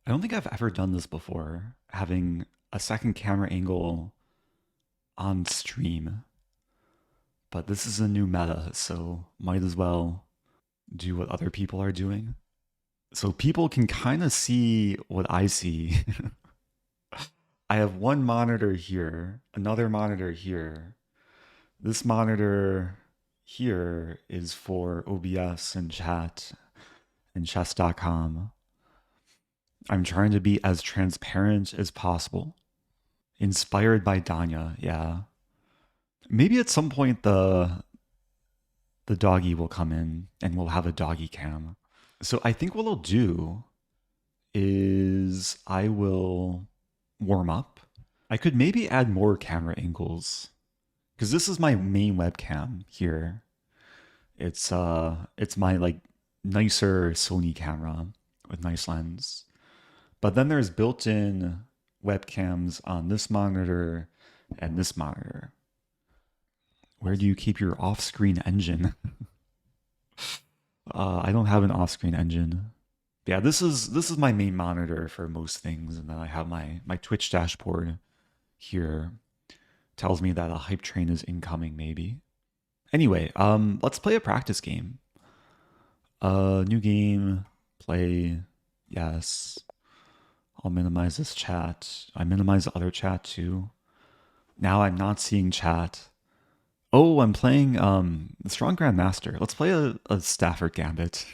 I don't think I've ever done this before, having a second camera angle on stream, but this is a new meta, so might as well do what other people are doing. So people can kind of see what I see. I have one monitor here, another monitor here. This monitor here is for OBS and chat and chess.com. I'm trying to be as transparent as possible. Inspired by Danya, yeah. Maybe at some point the doggy will come in and we'll have a doggy cam. So I think what I'll do is I will warm up. I could maybe add more camera angles because this is my main webcam here. It's my like nicer Sony camera with nice lens. But then there's built-in webcams on this monitor and this monitor. Where do you keep your off-screen engine? I don't have an off-screen engine. Yeah, this is my main monitor for most things, and then I have my Twitch dashboard here. Tells me that a hype train is incoming, maybe. Anyway, let's play a practice game. New game, play, yes. I'll minimize this chat. I minimize the other chat too. Now I'm not seeing chat. Oh, I'm playing the Strong Grandmaster. Let's play a Stafford Gambit.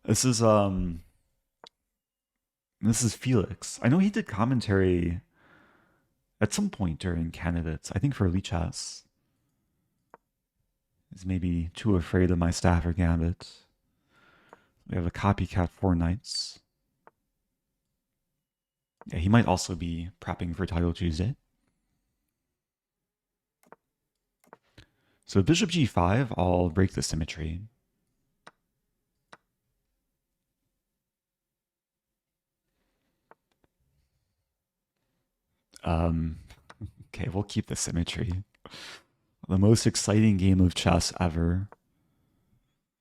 This is Felix. I know he did commentary at some point during candidates. I think for Lichess. He's maybe too afraid of my Stafford Gambit. We have a copycat 4 knights. Yeah, he might also be prepping for Title Tuesday. So bishop g5, I'll break the symmetry. Okay, we'll keep the symmetry. The most exciting game of chess ever.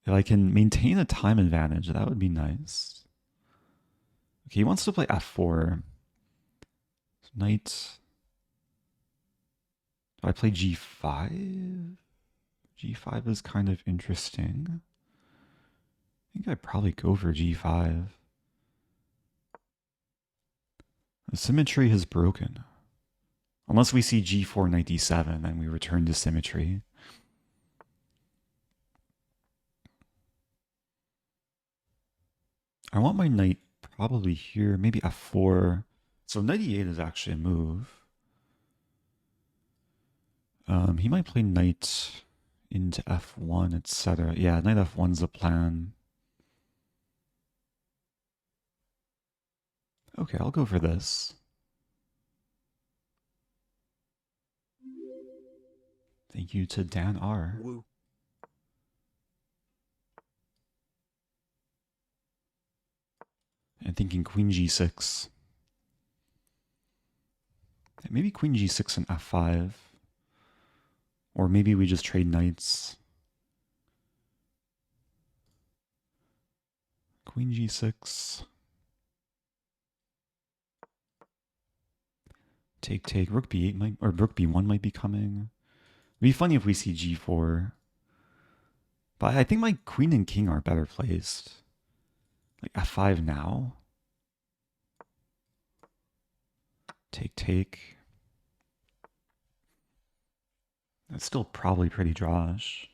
If I can maintain a time advantage, that would be nice. Okay, he wants to play f4. Knight. Do I play g5? G5 is kind of interesting. I think I'd probably go for g5. The symmetry has broken. Unless we see g4 knight d7, then we return to symmetry. I want my knight probably here, maybe f4. So knight e8 is actually a move. He might play knight into f1, etc. Yeah, knight f1's the plan. Okay, I'll go for this. Thank you to Dan R. Woo. And thinking queen g6. Maybe queen g6 and f5. Or maybe we just trade knights. Queen g6. Take. Rook b8 might, or rook b1 might be coming. It'd be funny if we see g4. But I think my queen and king are better placed. Like f5 now. Take. That's still probably pretty drawish.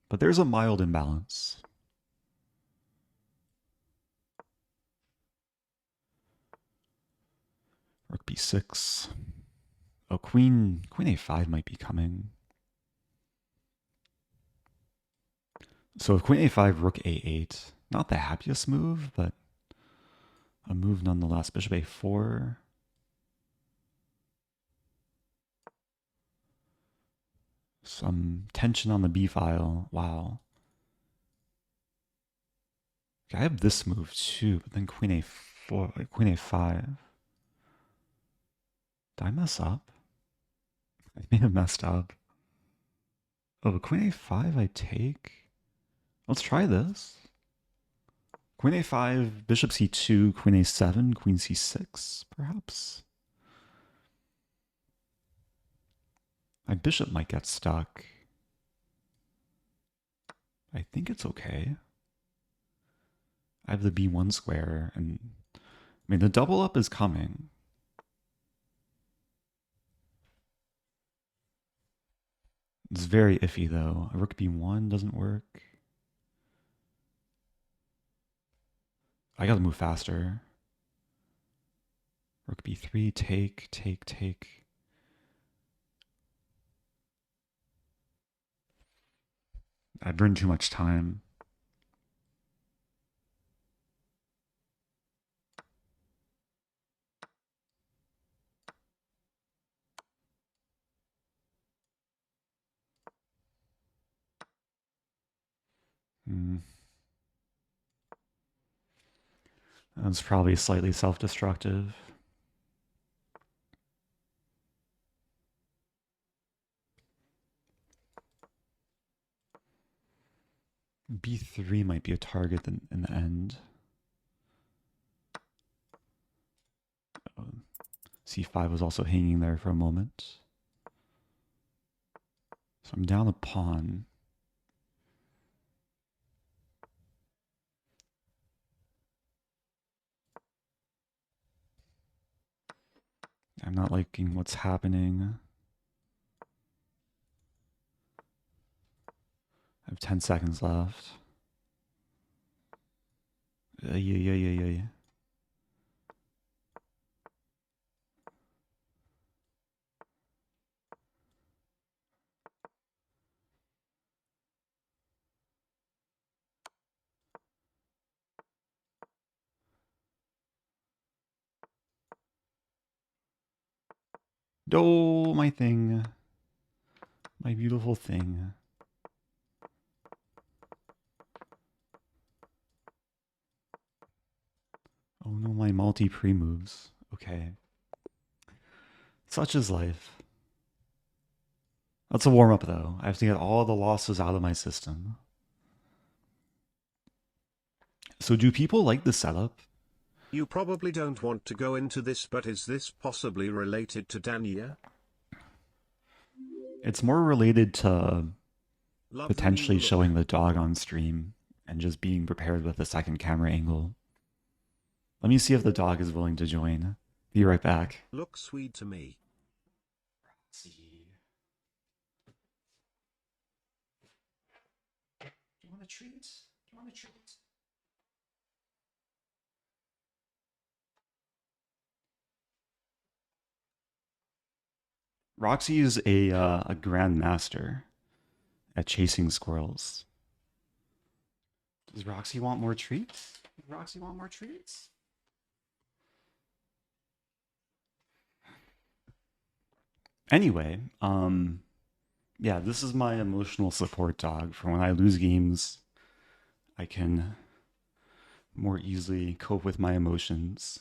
But there's a mild imbalance. Rook b6. Oh, queen a5 might be coming. So if queen a5, rook a8. Not the happiest move, but a move nonetheless. Bishop a4. Some tension on the b file. Wow. Okay, I have this move too, but then queen a4, like queen a5. Did I mess up? I may have messed up. Oh, but queen a5 I take? Let's try this. Queen a5, bishop c2, queen a7, queen c6, perhaps? My bishop might get stuck. I think it's okay. I have the b1 square, and I mean, the double up is coming. It's very iffy, though. A rook b1 doesn't work. I gotta move faster. Rook b3, take, take, take. I burned too much time. That's probably slightly self-destructive. b3 might be a target in the end. c5 was also hanging there for a moment. So I'm down a pawn. I'm not liking what's happening. I have 10 seconds left. Yeah. Oh, my thing. My beautiful thing. Oh no, my multi-pre moves. Okay. Such is life. That's a warm-up, though. I have to get all the losses out of my system. So do people like the setup? You probably don't want to go into this, but is this possibly related to Dania? It's more related to potentially showing the dog on stream and just being prepared with a second camera angle. Let me see if the dog is willing to join. Be right back. Looks sweet to me. Do you want a treat? Do you want a treat? Roxie is a grandmaster at chasing squirrels. Does Roxie want more treats? Does Roxie want more treats? Anyway, yeah, this is my emotional support dog. For when I lose games, I can more easily cope with my emotions.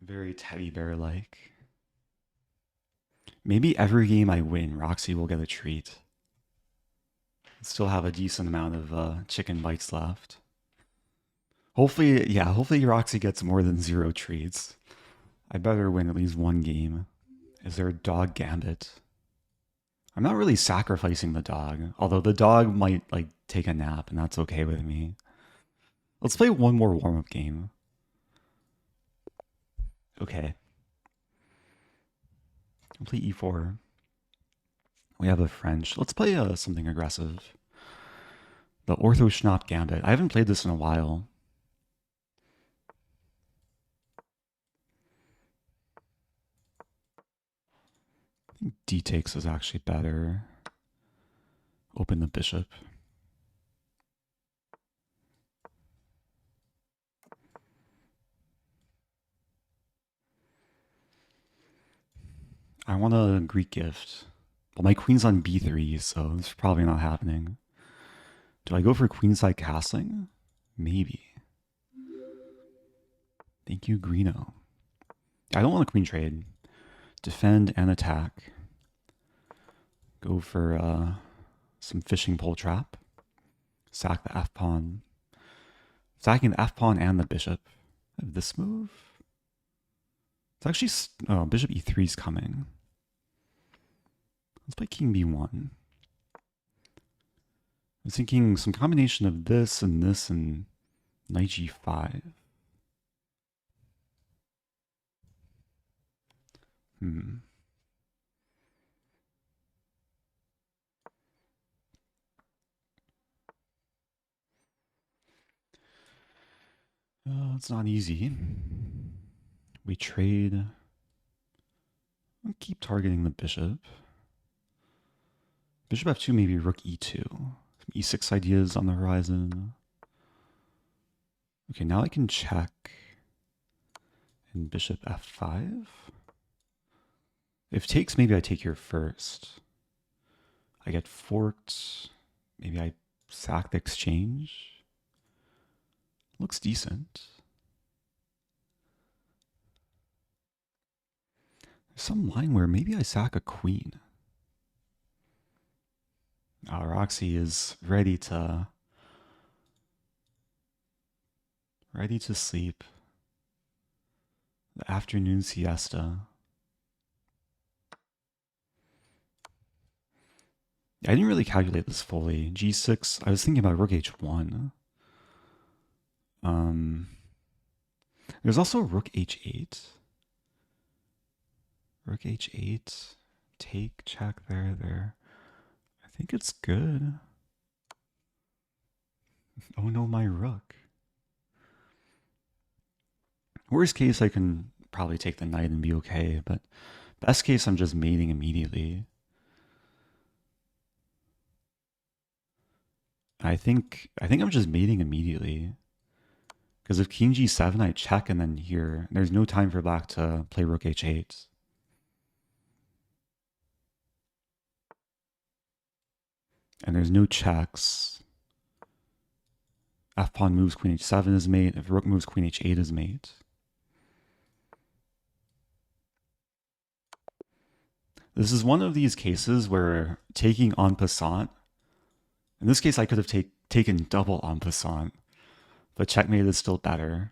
Very teddy bear-like. Maybe every game I win, Roxie will get a treat. Still have a decent amount of chicken bites left. Hopefully, yeah, hopefully Roxie gets more than 0 treats. I better win at least one game. Is there a dog Gambit? I'm not really sacrificing the dog, although the dog might like take a nap and that's okay with me. Let's play one more warm-up game. Okay. I'll play e4. We have a French. Let's play something aggressive. The Orthoschnapp Gambit. I haven't played this in a while. I think d takes is actually better. Open the bishop. I want a Greek gift. But my queen's on b3, so it's probably not happening. Do I go for queenside castling? Maybe. Thank you, Greeno. I don't want a queen trade. Defend and attack. Go for some fishing pole trap. Sack the f-pawn. Sacking the f-pawn and the bishop. This move? It's actually... Oh, bishop e3 is coming. Let's play king b1. I was thinking some combination of this and knight g5. It's not easy. We trade. I'll keep targeting the bishop. Bishop f2, maybe rook e2. Some e6 ideas on the horizon. Okay, now I can check. And bishop f5. If takes, maybe I take here first. I get forked. Maybe I sack the exchange. Looks decent. There's some line where maybe I sack a queen. Roxie is ready to sleep. The afternoon siesta. I didn't really calculate this fully. G6, I was thinking about rook h1. There's also rook h8. Rook h8. Take, check, there. I think it's good. Oh no, my rook. Worst case, I can probably take the knight and be okay, but best case, I'm just mating immediately. I think I'm just mating immediately. Because if king g7, I check and then here, there's no time for black to play rook h8. And there's no checks. F-pawn moves queen h7 is mate. If rook moves queen h8 is mate. This is one of these cases where taking en passant, in this case I could have taken double en passant, but checkmate is still better.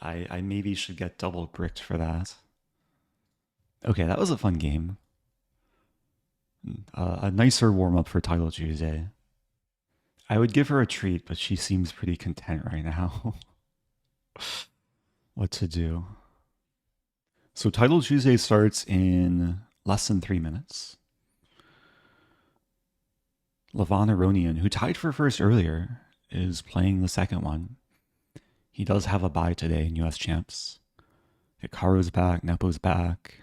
I maybe should get double bricked for that. Okay, that was a fun game. A nicer warm-up for Title Tuesday. I would give her a treat, but she seems pretty content right now. What to do? So Title Tuesday starts in less than 3 minutes. Levan Aronian, who tied for first earlier, is playing the second one. He does have a bye today in US Champs. Hikaru's back, Nepo's back.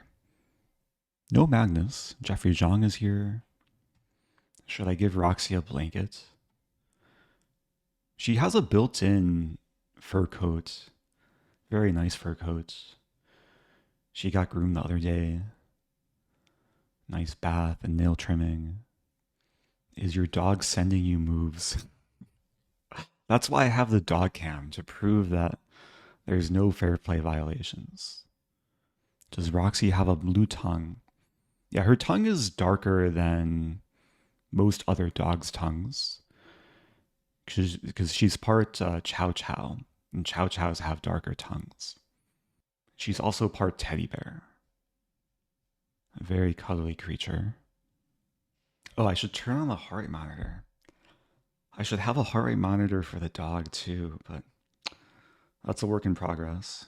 No Magnus. Jeffery Xiong is here. Should I give Roxie a blanket? She has a built-in fur coat. Very nice fur coat. She got groomed the other day. Nice bath and nail trimming. Is your dog sending you moves? That's why I have the dog cam, to prove that there's no fair play violations. Does Roxie have a blue tongue? Yeah, her tongue is darker than most other dogs' tongues. Because she's part Chow Chow, and Chow Chows have darker tongues. She's also part teddy bear. A very cuddly creature. Oh, I should turn on the heart rate monitor. I should have a heart rate monitor for the dog too, but that's a work in progress.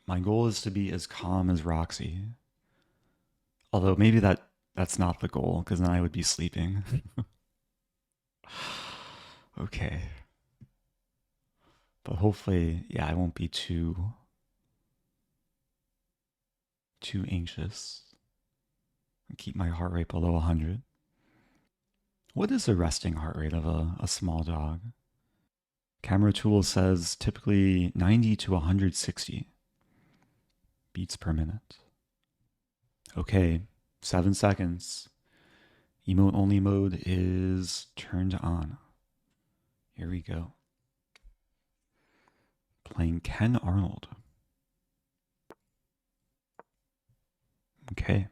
My goal is to be as calm as Roxie. Although maybe that's not the goal, because then I would be sleeping. Okay. But hopefully, yeah, I won't be too anxious. Keep my heart rate below 100. What is the resting heart rate of a small dog? Camera tool says typically 90 to 160 beats per minute. Okay, 7 seconds. Emote only mode is turned on. Here we go. Playing Ken Arnold. Okay.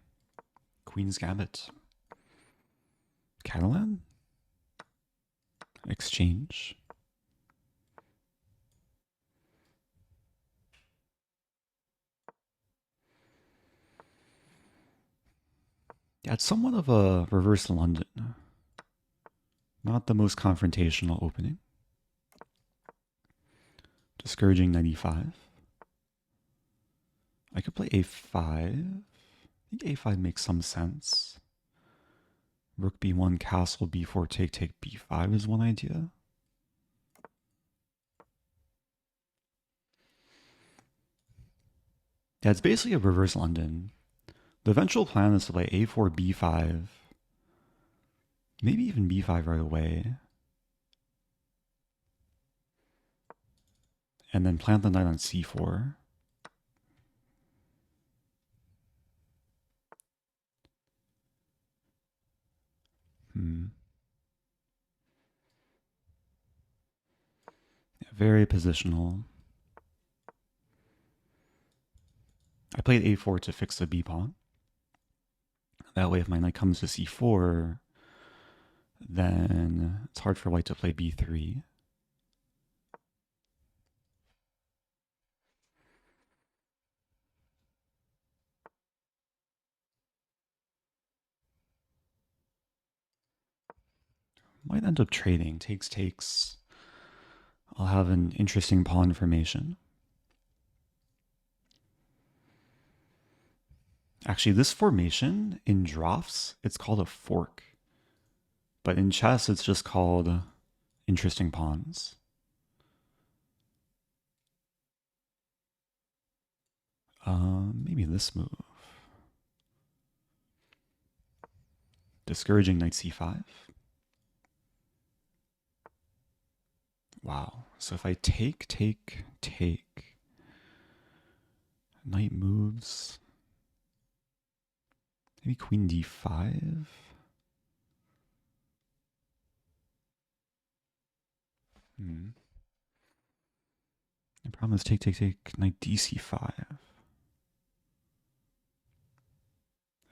Queen's Gambit. Catalan? exchange. Yeah, it's somewhat of a reverse London. Not the most confrontational opening. Discouraging knight e5. I could play a5. I think a5 makes some sense. Rook b1, castle b4, take b5 is one idea. Yeah, it's basically a reverse London. The eventual plan is to play a4, b5, maybe even b5 right away, and then plant the knight on c4. Yeah, very positional. I played a4 to fix the b pawn. That way, if my knight comes to c4, then it's hard for white to play b3. Might end up trading. Takes. I'll have an interesting pawn formation. Actually, this formation in drafts, it's called a fork. But in chess, it's just called interesting pawns. Maybe this move. Discouraging knight c5. Wow. So if I take, knight moves, maybe queen d5. The problem is take, knight dc5. I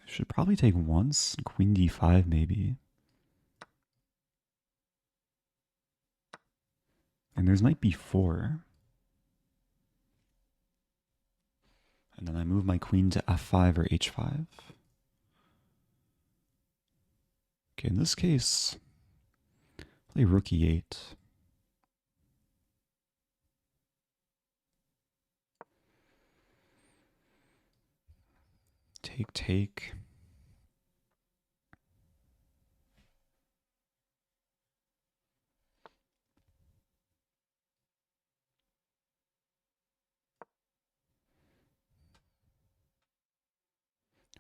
should probably take once, queen d5 maybe. And there's knight b4. And then I move my queen to f5 or h5. Okay, in this case, play rook e8. Take.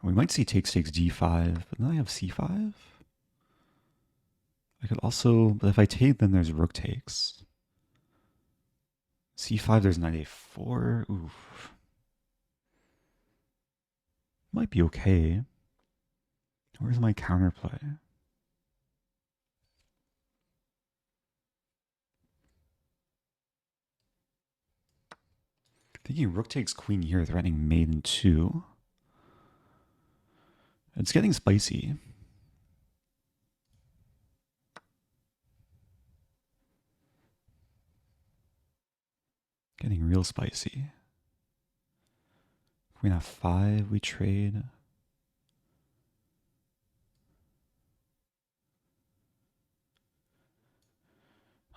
We might see takes d5, but then I have c5. I could also, but if I take, then there's rook takes. c5, there's knight a4. Oof. Might be okay. Where's my counterplay? Thinking rook takes queen here, threatening mate in 2. It's getting spicy. Getting real spicy. Queen f5, we trade.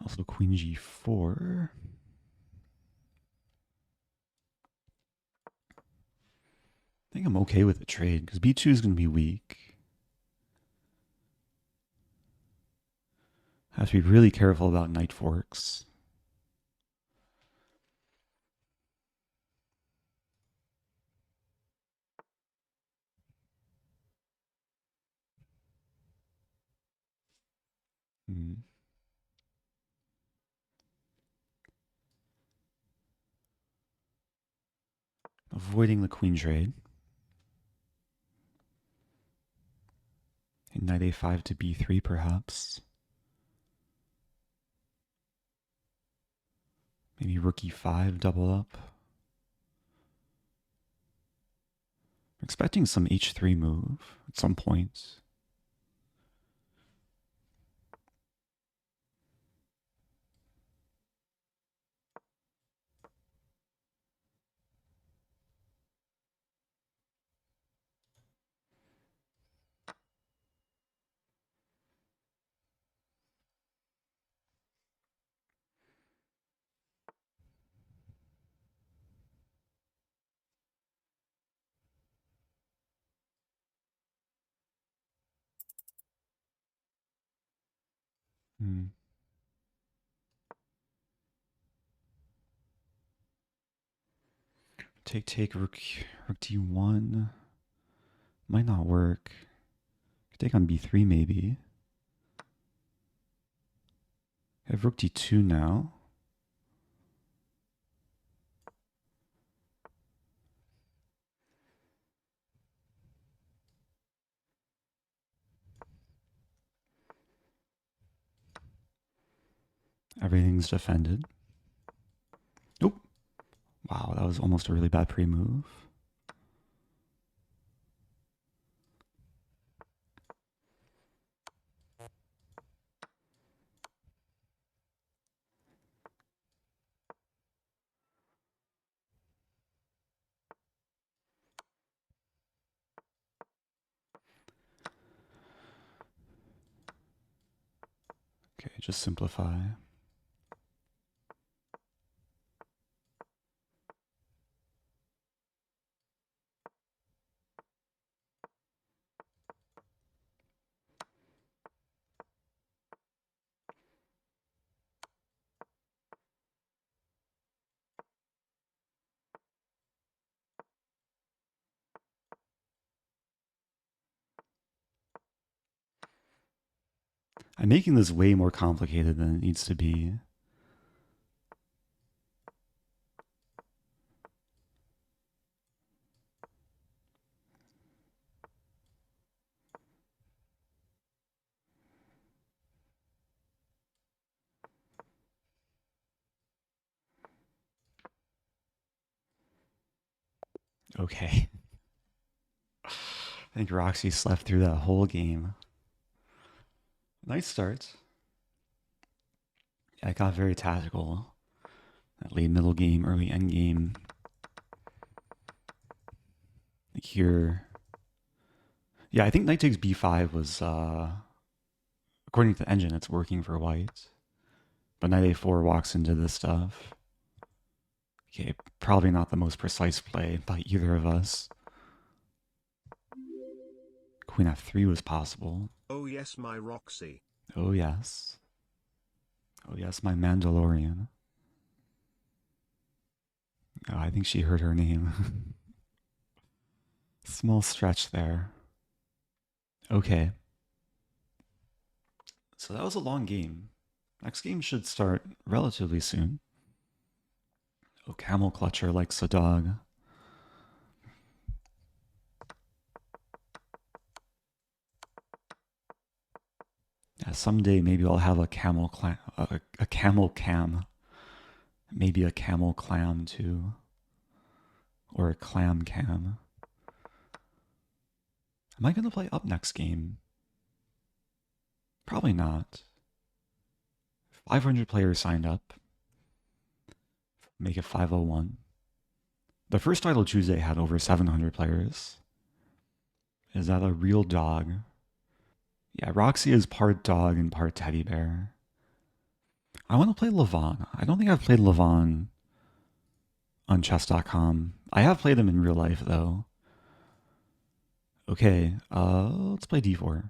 Also queen g4. I think I'm okay with the trade because b2 is going to be weak. Have to be really careful about knight forks. Avoiding the queen trade. And knight a5 to b3 perhaps. Maybe rook e5 double up. I'm expecting some h3 move at some point. Hmm. Take, rook d1. Might not work. Take on b3 maybe. I have rook d2 now. Everything's defended. Nope. Wow, that was almost a really bad pre-move. Okay, just simplify. I'm making this way more complicated than it needs to be. Okay. I think Roxie slept through that whole game. Nice start. I got very tactical. That late middle game, early end game. Like here. Yeah, I think knight takes b5 was, according to the engine, it's working for white. But knight a4 walks into this stuff. Okay, probably not the most precise play by either of us. Queen f3 was possible. Oh yes, my Roxie. Oh yes. Oh yes, my Mandalorian. Oh, I think she heard her name. Small stretch there. Okay. So that was a long game. Next game should start relatively soon. Oh, Camel Clutcher likes a dog. Yeah, someday maybe I'll have a camel a camel cam. Maybe a camel clam too. Or a clam cam. Am I going to play up next game? Probably not. 500 players signed up. Make it 501. The first Title Tuesday had over 700 players. Is that a real dog? Yeah, Roxie is part dog and part teddy bear. I want to play Levon. I don't think I've played Levon on chess.com. I have played him in real life, though. Okay, let's play d4.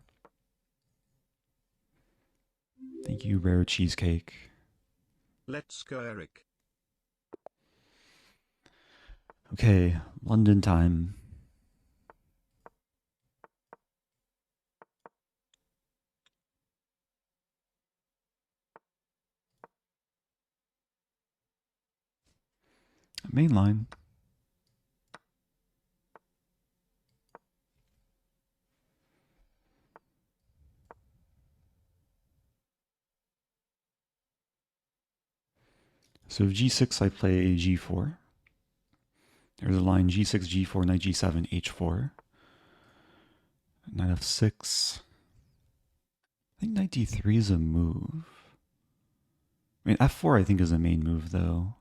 Thank you, Rare Cheesecake. Let's go, Eric. Okay, London time. Main line. So g6, I play g4. There's a line g6, g4, knight g7, h4. Knight f6. I think knight d3 is a move. I mean, f4 I think is a main move, though.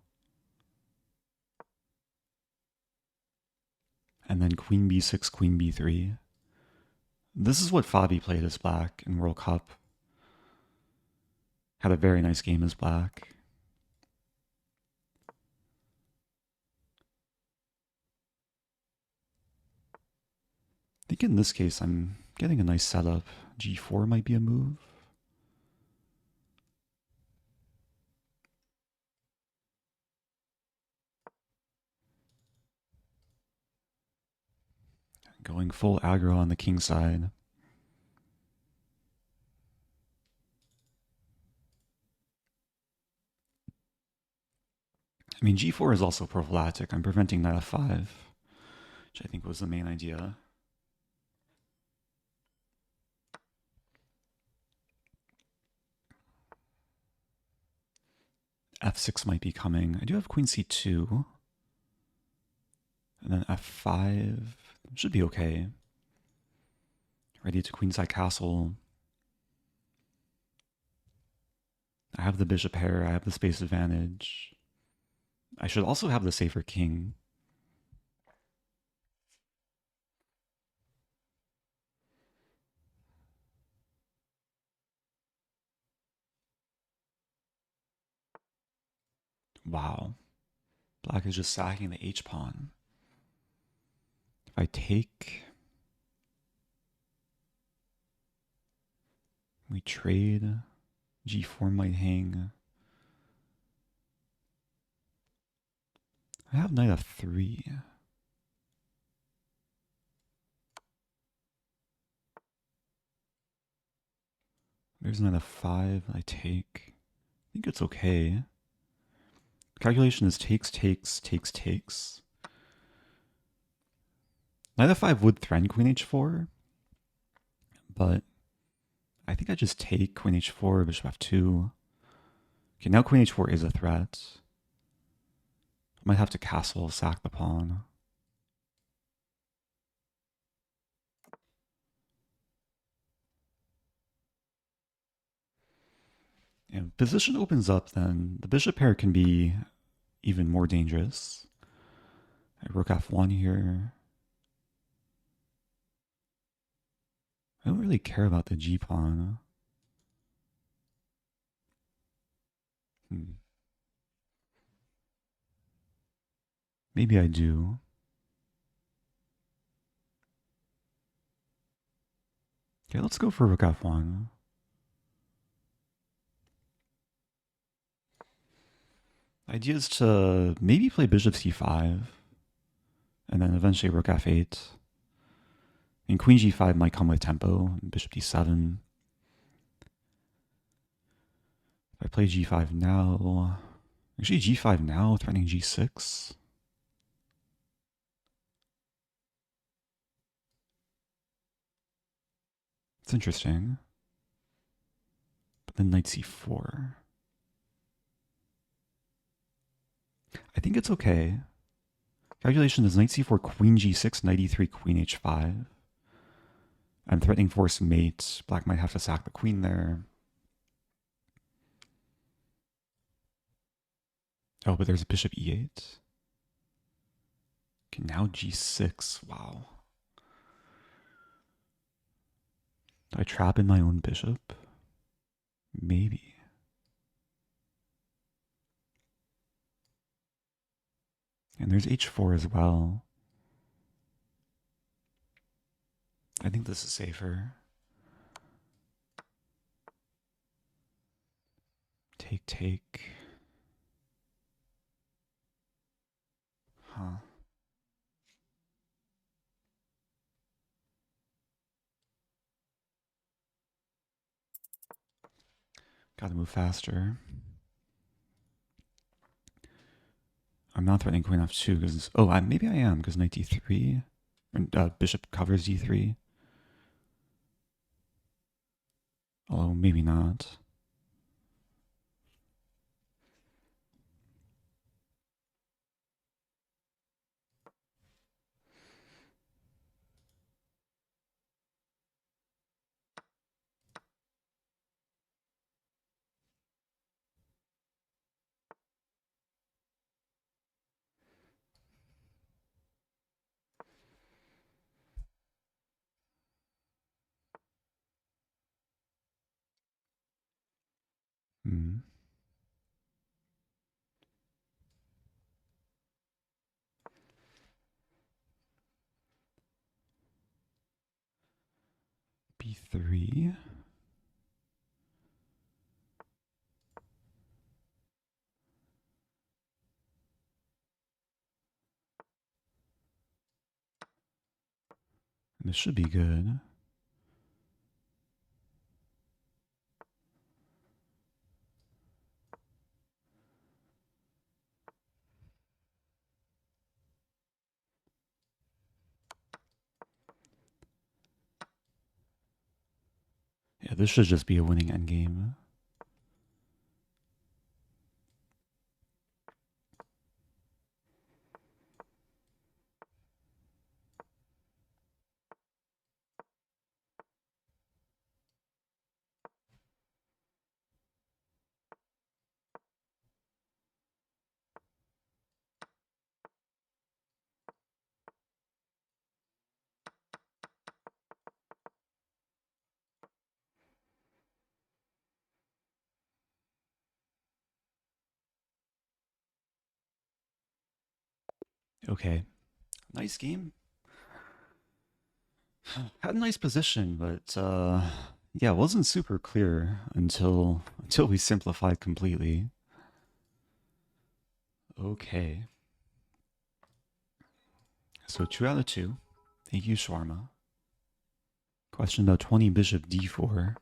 And then queen b6, queen b3. This is what Fabi played as black in World Cup. Had a very nice game as black. I think in this case I'm getting a nice setup. g4 might be a move. Going full aggro on the king side. I mean, g4 is also prophylactic. I'm preventing knight f5, which I think was the main idea. f6 might be coming. I do have queen c2. And then f5 should be okay. Ready to queenside castle. I have the bishop pair. I have the space advantage. I should also have the safer king. Wow. Black is just sacking the h-pawn. If I take... we trade. g4 might hang. I have knight f3. There's knight f5. I take. I think it's okay. Calculation is takes, takes, takes, takes. Knight f5 would threaten queen h4, but I think I just take queen h4, bishop f2. Okay, now queen h4 is a threat. I might have to castle, sack the pawn. And position opens up, then the bishop pair can be even more dangerous. Rook f1 here. I don't really care about the g-pawn. Maybe I do. Okay, let's go for rook f1. The idea is to maybe play bishop c5, and then eventually rook f8. And queen g5 might come with tempo, bishop d7. If I play g5 now, actually g5 now, threatening g6. It's interesting. But then knight c4. I think it's okay. Calculation is knight c4, queen g6, knight e3, queen h5. I'm threatening forced mate. Black might have to sack the queen there. Oh, but there's bishop e8. Okay, now g6. Wow. Do I trap in my own bishop? Maybe. And there's h4 as well. I think this is safer. Take, take. Huh. Gotta move faster. I'm not threatening queen f2 because... oh, maybe I am because knight d3. Bishop covers d3. Although maybe not. Hmm. b3. This should be good. Yeah, this should just be a winning endgame. Okay, nice game. Had a nice position, but yeah, it wasn't super clear until we simplified completely. Okay. So 2 out of 2. Thank you, Shawarma. Question about 20 bishop d4.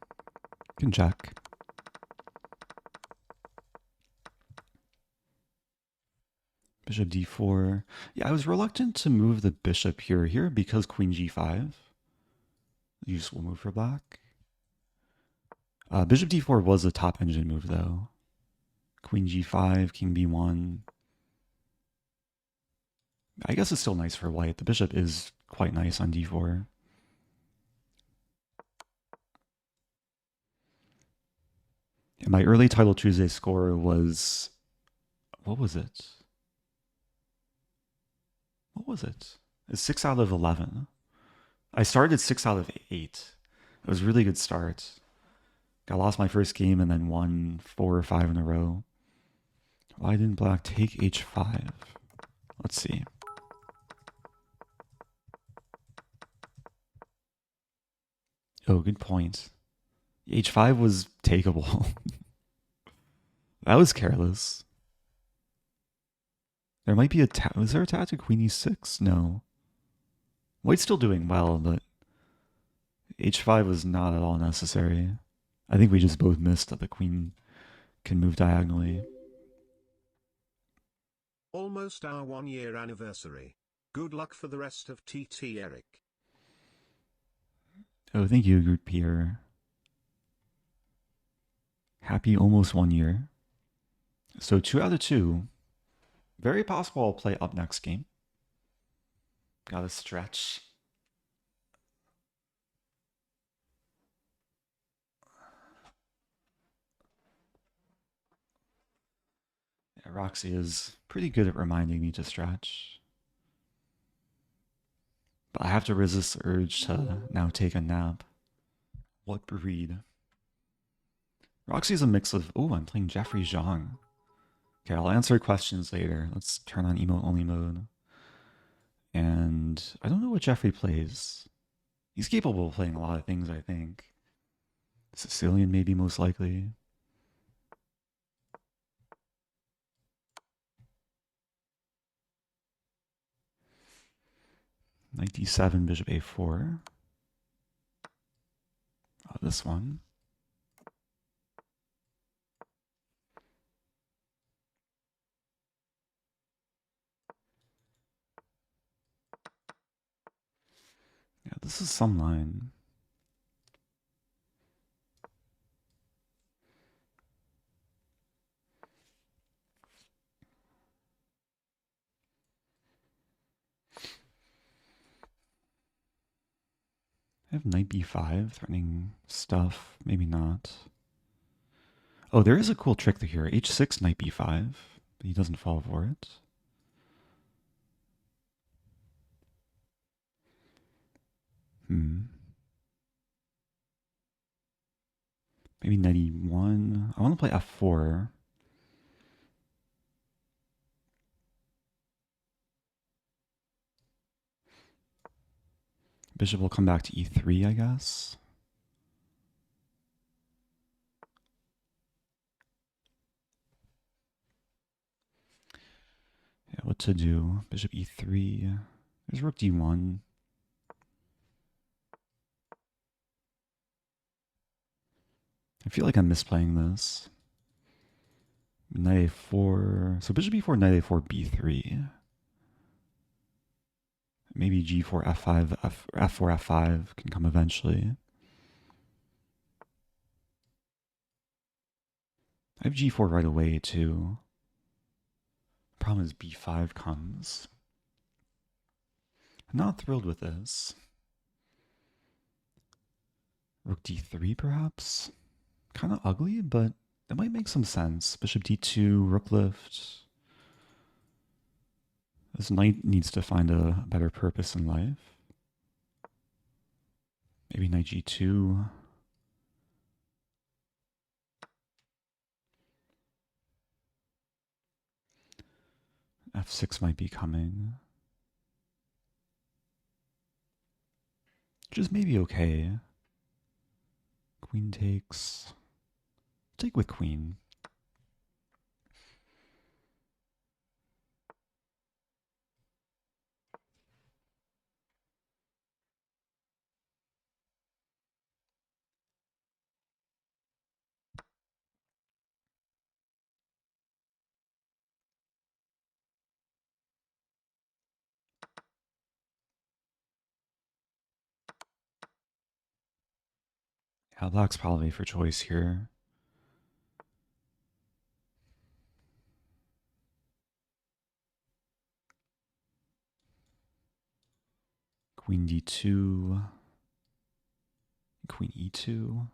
Can check. Bishop d4. Yeah, I was reluctant to move the bishop here because queen g5. Useful move for black. Bishop d4 was a top engine move, though. Queen g5, king b1. I guess it's still nice for white. The bishop is quite nice on d4. And my early Title Tuesday score was... What was it? What was it? It's 6 out of 11. I started 6 out of 8. It was a really good start. I lost my first game and then won 4 or 5 in a row. Why didn't black take h5? Let's see. Oh, good point. h5 was takeable. That was careless. There might be a... Was there a tactic to queen e6? No. White's still doing well, but h5 was not at all necessary. I think we just both missed that the queen can move diagonally. Almost our 1-year anniversary. Good luck for the rest of TT, Eric. Oh, thank you, Group Pierre. Happy almost 1 year. So 2 out of 2. Very possible I'll play up next game. Gotta stretch. Yeah, Roxie is pretty good at reminding me to stretch. But I have to resist the urge to now take a nap. What breed? Roxy's a mix of... Oh, I'm playing Jeffery Xiong. Okay, I'll answer questions later. Let's turn on emote only mode. And I don't know what Jeffery plays. He's capable of playing a lot of things, I think. Sicilian, maybe, most likely. Knight d7, bishop a4. Oh, this one. Yeah, this is some line. I have knight b5, threatening stuff. Maybe not. Oh, there is a cool trick here. h6, knight b5. But he doesn't fall for it. Maybe knight e1. I want to play f4. Bishop will come back to e3, I guess. Yeah, what to do? Bishop e3. There's rook d1. I feel like I'm misplaying this. Knight a4. So bishop e4, knight a4, b3. Maybe g4, f5, f4, f5 can come eventually. I have g4 right away too. Problem is b5 comes. I'm not thrilled with this. Rook d3 perhaps? Kind of ugly, but it might make some sense. Bishop d2, rook lift. This knight needs to find a better purpose in life. Maybe knight g2. f6 might be coming. Which is maybe okay. Queen takes. Take with queen. Yeah, black's probably for choice here. Queen d2. Queen e2.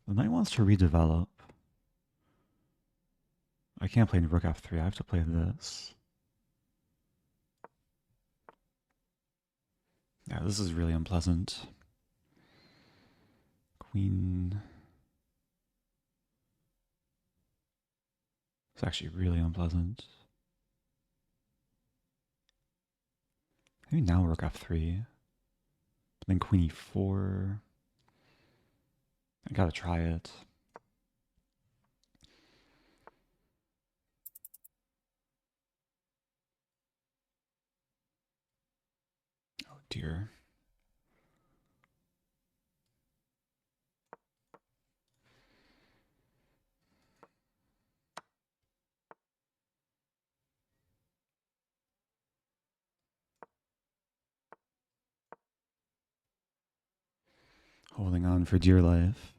The knight wants to redevelop. I can't play rook f3. I have to play this. Yeah, this is really unpleasant. Queen. It's actually really unpleasant. Maybe now rook f3. Then queen e4. I gotta try it. Oh dear. Holding on for dear life.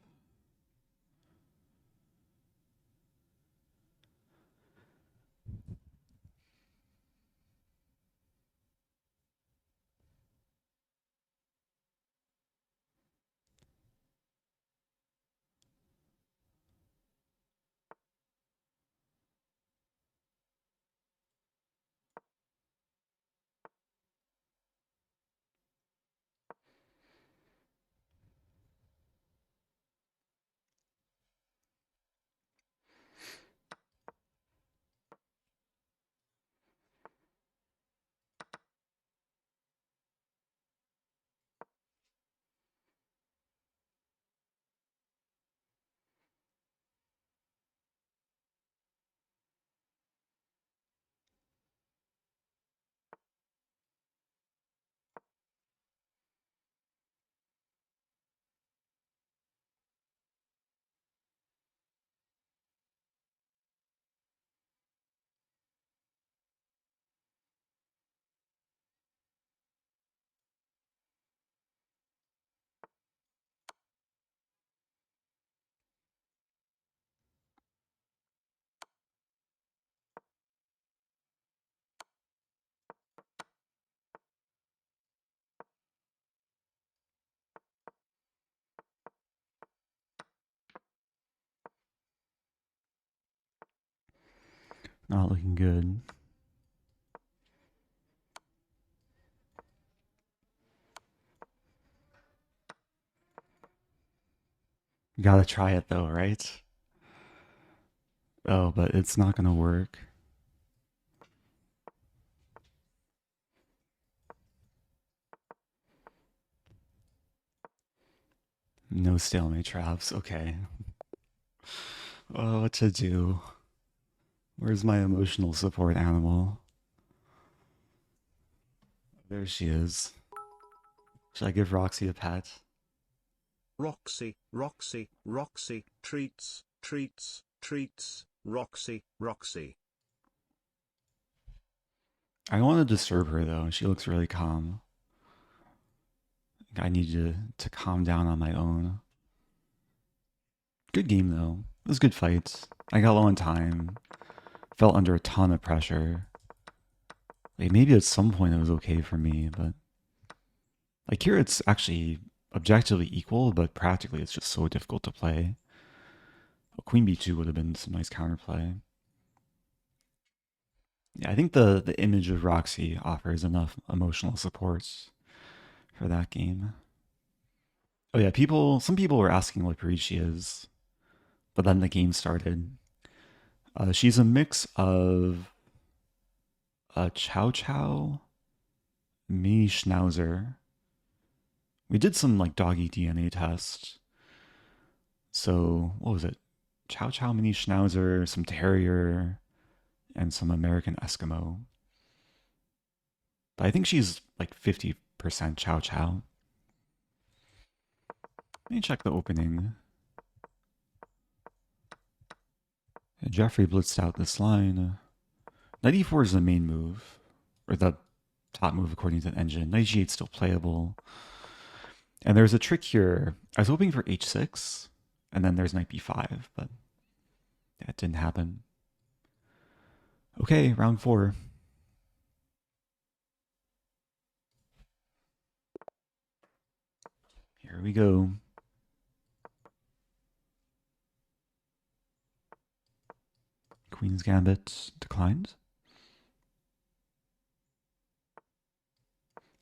Not looking good. You gotta try it though, right? Oh, but it's not gonna work. No stalemate traps. Okay. Oh, what to do? Where's my emotional support animal? There she is. Should I give Roxie a pet? Roxie, Roxie, Roxie, treats, treats, treats, Roxie, Roxie. I don't want to disturb her though. She looks really calm. I need to calm down on my own. Good game though. It was good fights. I got low on time. Felt under a ton of pressure. Like maybe at some point it was okay for me, but like here it's actually objectively equal, but practically it's just so difficult to play. Queen b2 would have been some nice counterplay. Yeah, I think the image of Roxie offers enough emotional support for that game. Oh yeah, some people were asking what breed she is, but then the game started. She's a mix of a Chow Chow, mini Schnauzer. We did some like doggy DNA tests. So what was it? Chow Chow, mini Schnauzer, some Terrier, and some American Eskimo. But I think she's like 50% Chow Chow. Let me check the opening. Jeffery blitzed out this line. Knight e4 is the main move, or the top move according to the engine. Knight g8 still playable. And there's a trick here. I was hoping for h6, and then there's knight b5, but that didn't happen. Okay, round 4. Here we go. Queen's Gambit declined.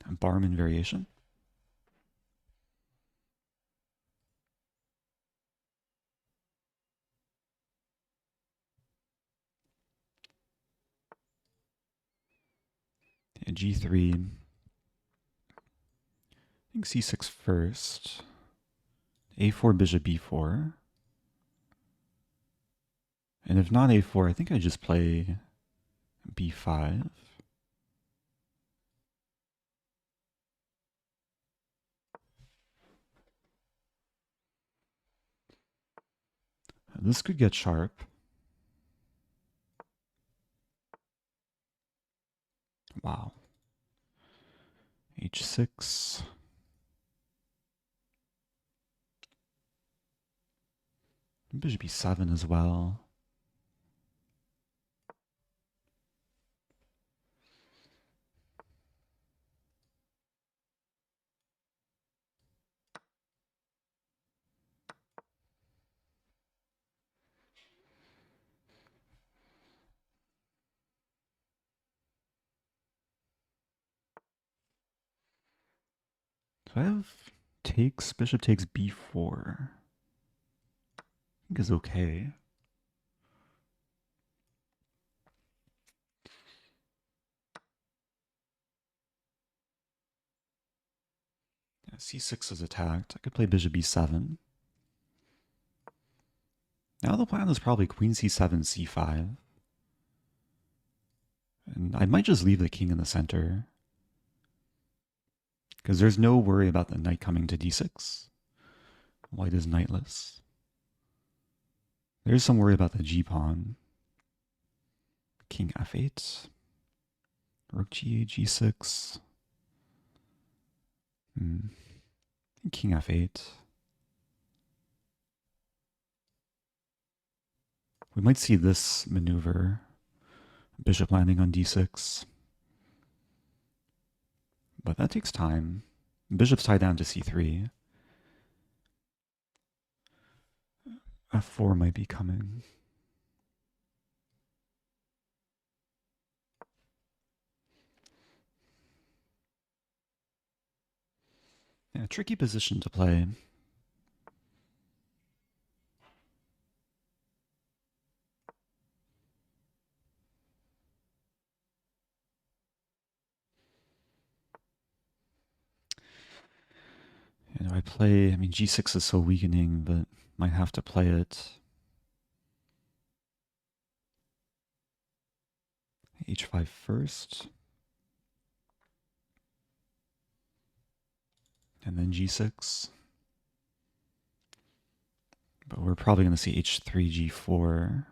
And Barman variation. And g3. I think c6 first. a4, bishop b4. And if not a4, I think I just play b5. This could get sharp. Wow. h6. Bishop b7 as well. So I have takes, bishop takes b4. I think is okay. Yeah, c6 is attacked. I could play bishop b7. Now the plan is probably queen c7, c5. And I might just leave the king in the center. Because there's no worry about the knight coming to d6. White is knightless. There's some worry about the g-pawn. King f8. Rook g8, g6. King f8. We might see this maneuver. Bishop landing on d6. But that takes time. Bishop's tied down to c3. f4 might be coming. Yeah, tricky position to play. You know, I mean, g6 is so weakening, but might have to play it. h5 first. And then g6. But we're probably going to see h3, g4.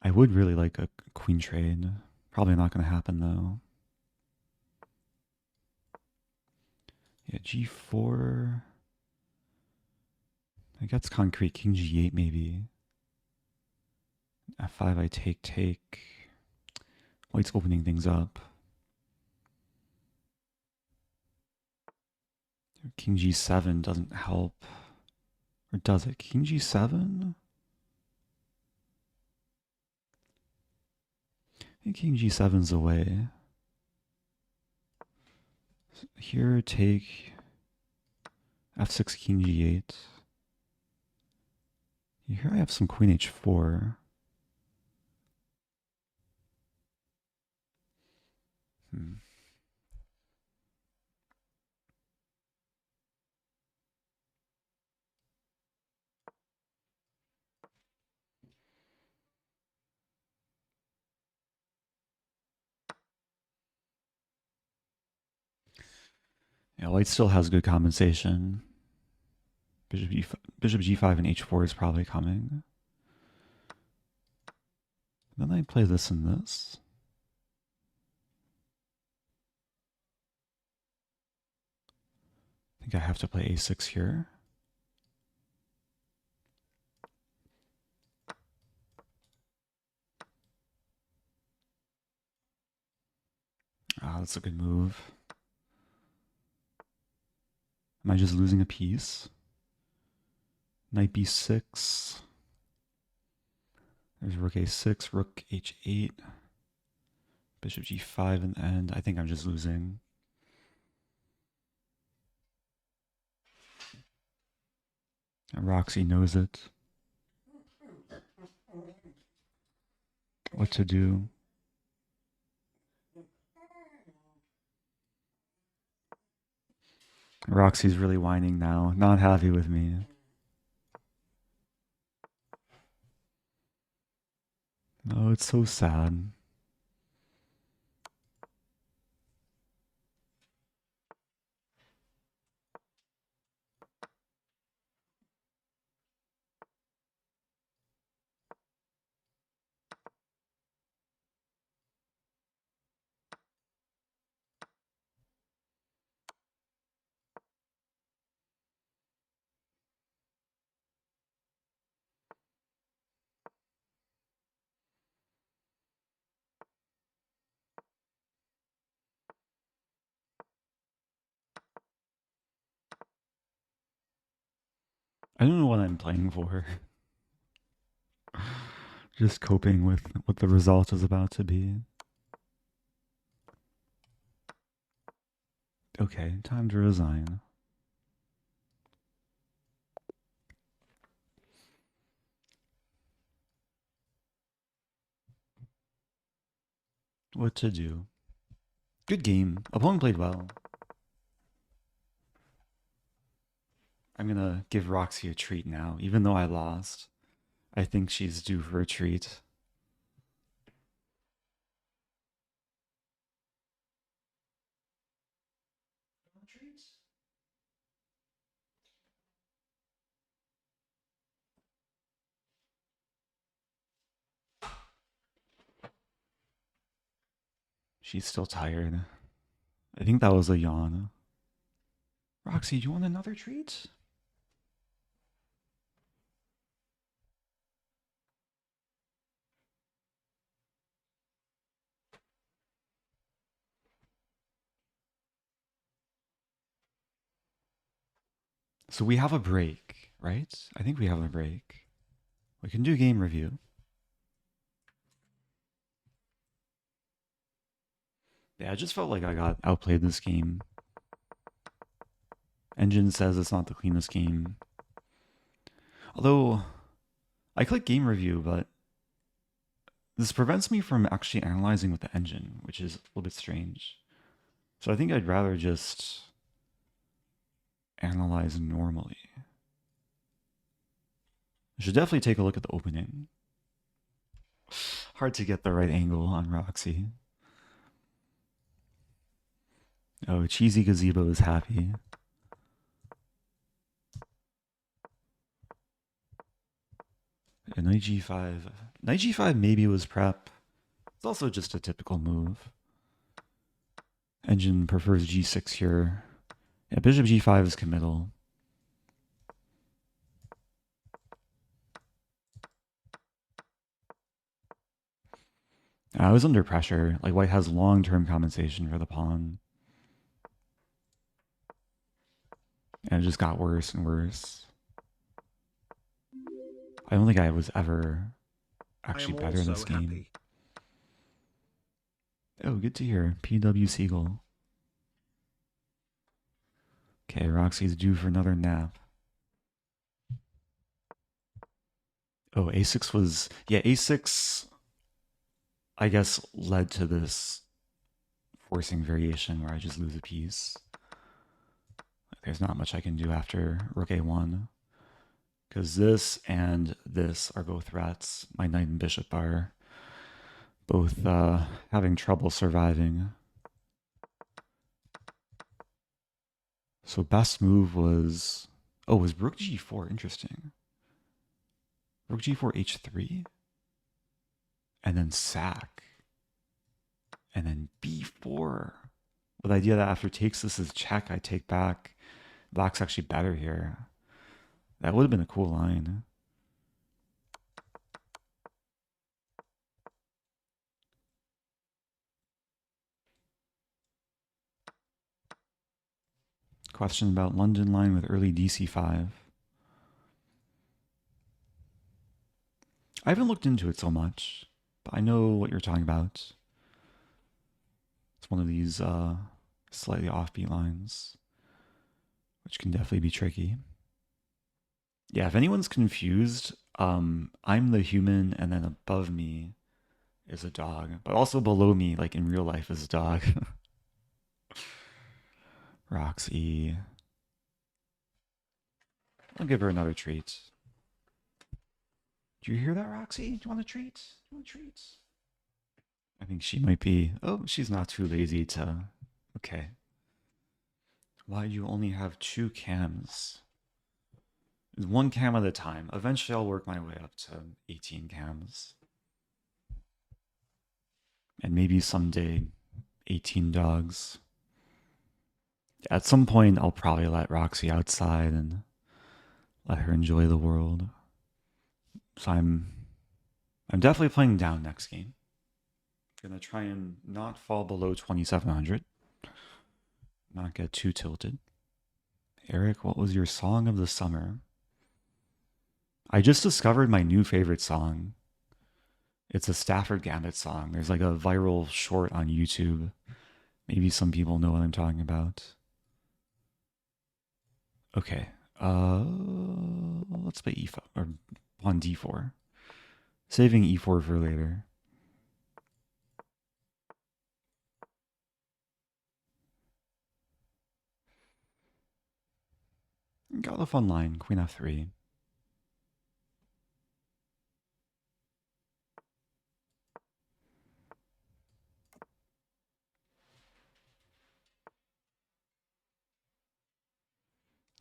I would really like a queen trade. Probably not going to happen though. Yeah, g4. I guess concrete. King g8 maybe. f5 I take. White's opening things up. King g7 doesn't help. Or does it? King g7? I think king g7's away. Here, take f6, king g8. Here I have some queen h4. Yeah, white still has good compensation. Bishop g5 and h4 is probably coming. Then I play this and this. I think I have to play a6 here. Ah, that's a good move. Am I just losing a piece? Knight b6. There's rook a6, rook h8. Bishop g5 in the end. I think I'm just losing. And Roxie knows it. What to do. Roxy's really whining now, not happy with me. Oh, it's so sad. I don't know what I'm playing for. Just coping with what the result is about to be. Okay, time to resign. What to do? Good game. Opponent played well. I'm gonna give Roxy a treat now, even though I lost. I think she's due for a treat. She's still tired. I think that was a yawn. Roxy, do you want another treat? So we have a break, right? I think we have a break. We can do game review. Yeah, I just felt like I got outplayed this game. Engine says it's not the cleanest game. Although, I click game review, but this prevents me from actually analyzing with the engine, which is a little bit strange. So I think I'd rather just analyze normally. I should definitely take a look at the opening. Hard to get the right angle on Roxie. Oh, Cheesy Gazebo is happy. And knight g5. Knight g5 maybe was prep. It's also just a typical move. Engine prefers g6 here. Yeah, bishop g5 is committal. I was under pressure. Like, white has long-term compensation for the pawn. And it just got worse and worse. I don't think I was ever actually better in this game. Happy. Oh, good to hear. PW Siegel. Okay, Roxie's due for another nap. Oh, a6 was... Yeah, a6, I guess, led to this forcing variation where I just lose a piece. There's not much I can do after rook a1. Because this and this are both threats. My knight and bishop are both having trouble surviving. So best move was... Oh, was rook g4. Interesting. Rook g4 h3. And then sack. And then b4. With the idea that after takes this is check, I take back. Black's actually better here. That would have been a cool line. Question about London line with early dc5. I haven't looked into it so much, but I know what you're talking about. It's one of these slightly offbeat lines, which can definitely be tricky. Yeah, if anyone's confused, I'm the human, and then above me is a dog, but also below me, like in real life, is a dog. Roxie. I'll give her another treat. Do you hear that, Roxie? Do you want a treat? Do you want a treat? I think she might be... Oh, she's not too lazy to... Okay. Why do you only have 2 cams? It's 1 cam at a time. Eventually I'll work my way up to 18 cams. And maybe someday 18 dogs. At some point I'll probably let Roxie outside and let her enjoy the world. So I'm definitely playing down next game. Gonna try and not fall below 2700. Not get too tilted. Eric, what was your song of the summer? I just discovered my new favorite song. It's a Stafford Gambit song. There's like a viral short on YouTube. Maybe some people know what I'm talking about. Okay. Let's play e5 or on d4. Saving e4 for later. Got a fun line. Queen f3.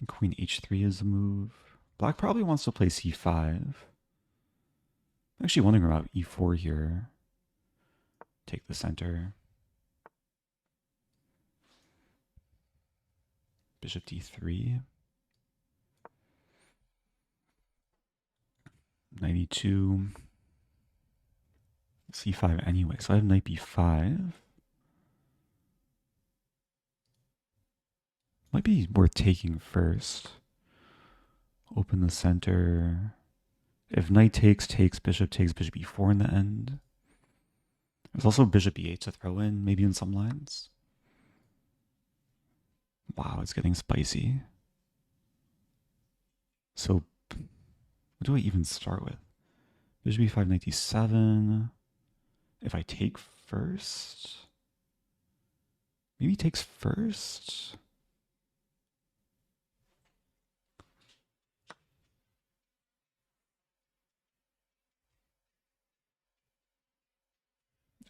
Queen h3 is the move. Black probably wants to play c5. I'm actually wondering about e4 here. Take the center. Bishop d3. 92. c5 anyway, so I have knight b5. Might be worth taking first. Open the center. If knight takes, bishop e4 in the end. There's also bishop e8 to throw in, maybe in some lines. Wow, it's getting spicy. So, what do I even start with? Bishop e5, knight d7. If I take first? Maybe he takes first?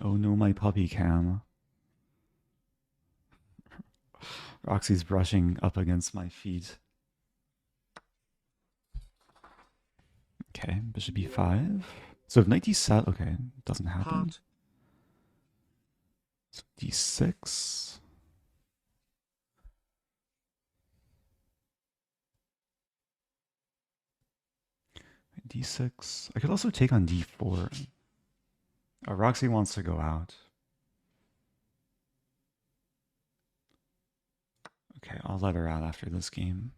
Oh no, my puppy cam. Roxie's brushing up against my feet. Okay, bishop e5. So if knight d7, okay, doesn't happen. Heart. So d6. d6. I could also take on d4. Roxie wants to go out. Okay, I'll let her out after this game.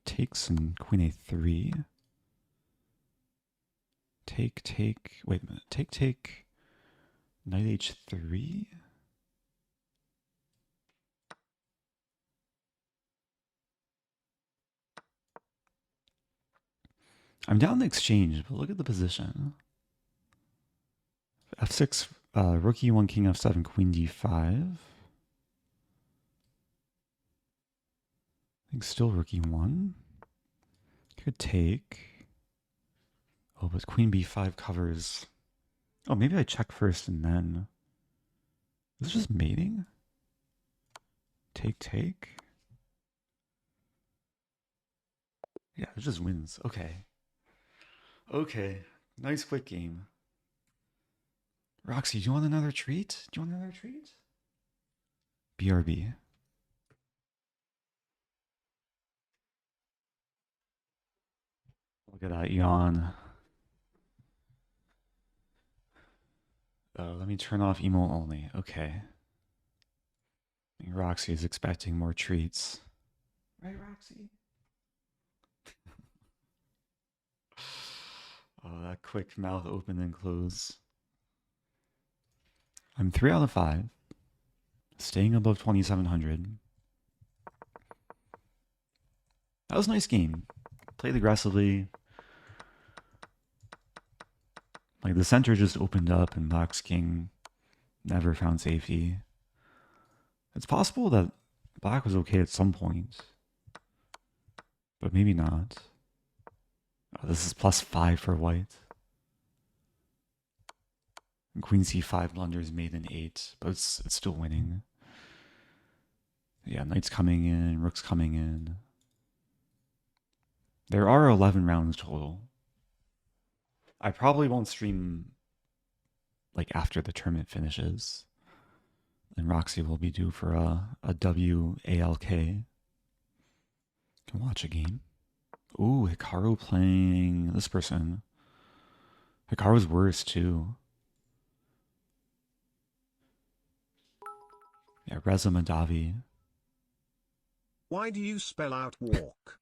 Takes and queen a3. Take. Wait a minute. Take. Knight h3. I'm down the exchange, but look at the position. f6, rook e1, king f7, queen d5. I think still rook e1. Could take. Oh, but queen b5 covers. Oh, maybe I check first and then. Is this just mating? Take. Yeah, it just wins. Okay. Nice quick game. Roxie, do you want another treat? BRB. Look at that yawn. Let me turn off emo only. Okay. I think Roxie is expecting more treats. Right, Roxie? Oh, that quick mouth open and close. I'm 3 out of 5. Staying above 2,700. That was a nice game. Played aggressively. Like, the center just opened up and Black's king never found safety. It's possible that Black was okay at some point. But maybe not. Oh, this is +5 for white. And queen c5 blunders made in 8, but it's still winning. Yeah, knight's coming in, rook's coming in. There are 11 rounds total. I probably won't stream like after the tournament finishes. And Roxie will be due for a WALK. Can watch a game. Ooh, Hikaru playing this person. Hikaru's worse too. Yeah, Reza Madavi. Why do you spell out walk?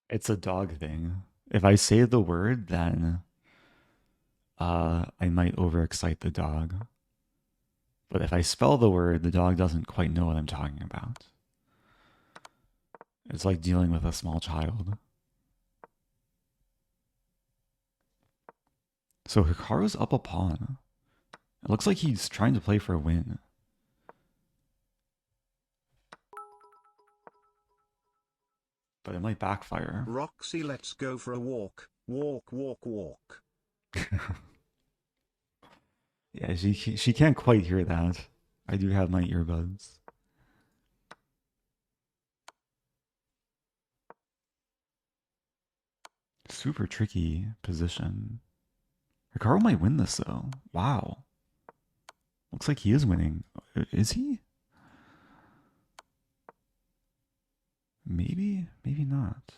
It's a dog thing. If I say the word, then I might overexcite the dog. But if I spell the word, the dog doesn't quite know what I'm talking about. It's like dealing with a small child. So Hikaru's up a pawn. It looks like he's trying to play for a win. But it might backfire. Roxie, let's go for a walk. Walk. Yeah, she can't quite hear that. I do have my earbuds. Super tricky position. Hikaru might win this though. Wow. Looks like he is winning. Is he? Maybe, maybe not.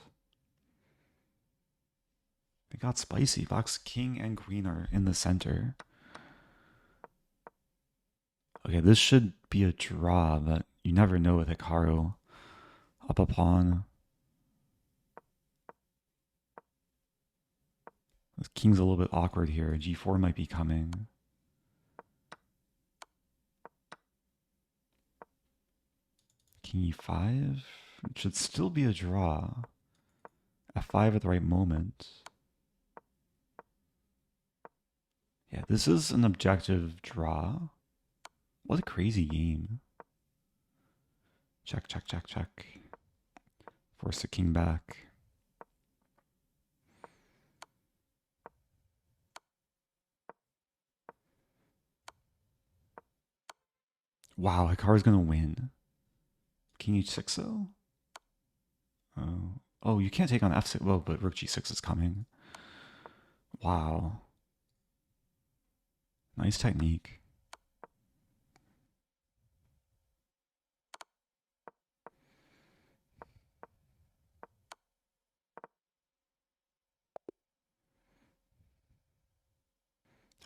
It got spicy. Black's king and queen are in the center. Okay, this should be a draw, but you never know with Hikaru. Up a pawn. This king's a little bit awkward here. G4 might be coming. King E5. It should still be a draw. F5 at the right moment. Yeah, this is an objective draw. What a crazy game. Check, check, check, check. Force the king back. Wow, Hikaru's gonna win. King H6 though? Oh. Oh, you can't take on F6. Well, but Rook G6 is coming. Wow. Nice technique.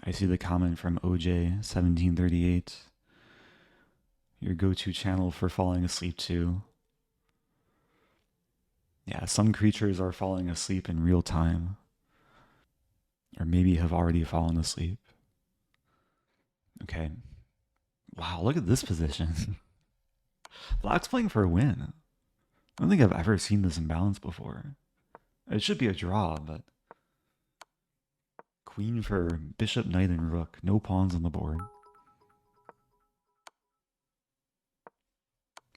I see the comment from OJ1738. Your go-to channel for falling asleep too. Yeah, some creatures are falling asleep in real time. Or maybe have already fallen asleep. Okay. Wow, look at this position. Black's playing for a win. I don't think I've ever seen this imbalance before. It should be a draw, but... Queen for bishop, knight, and rook. No pawns on the board.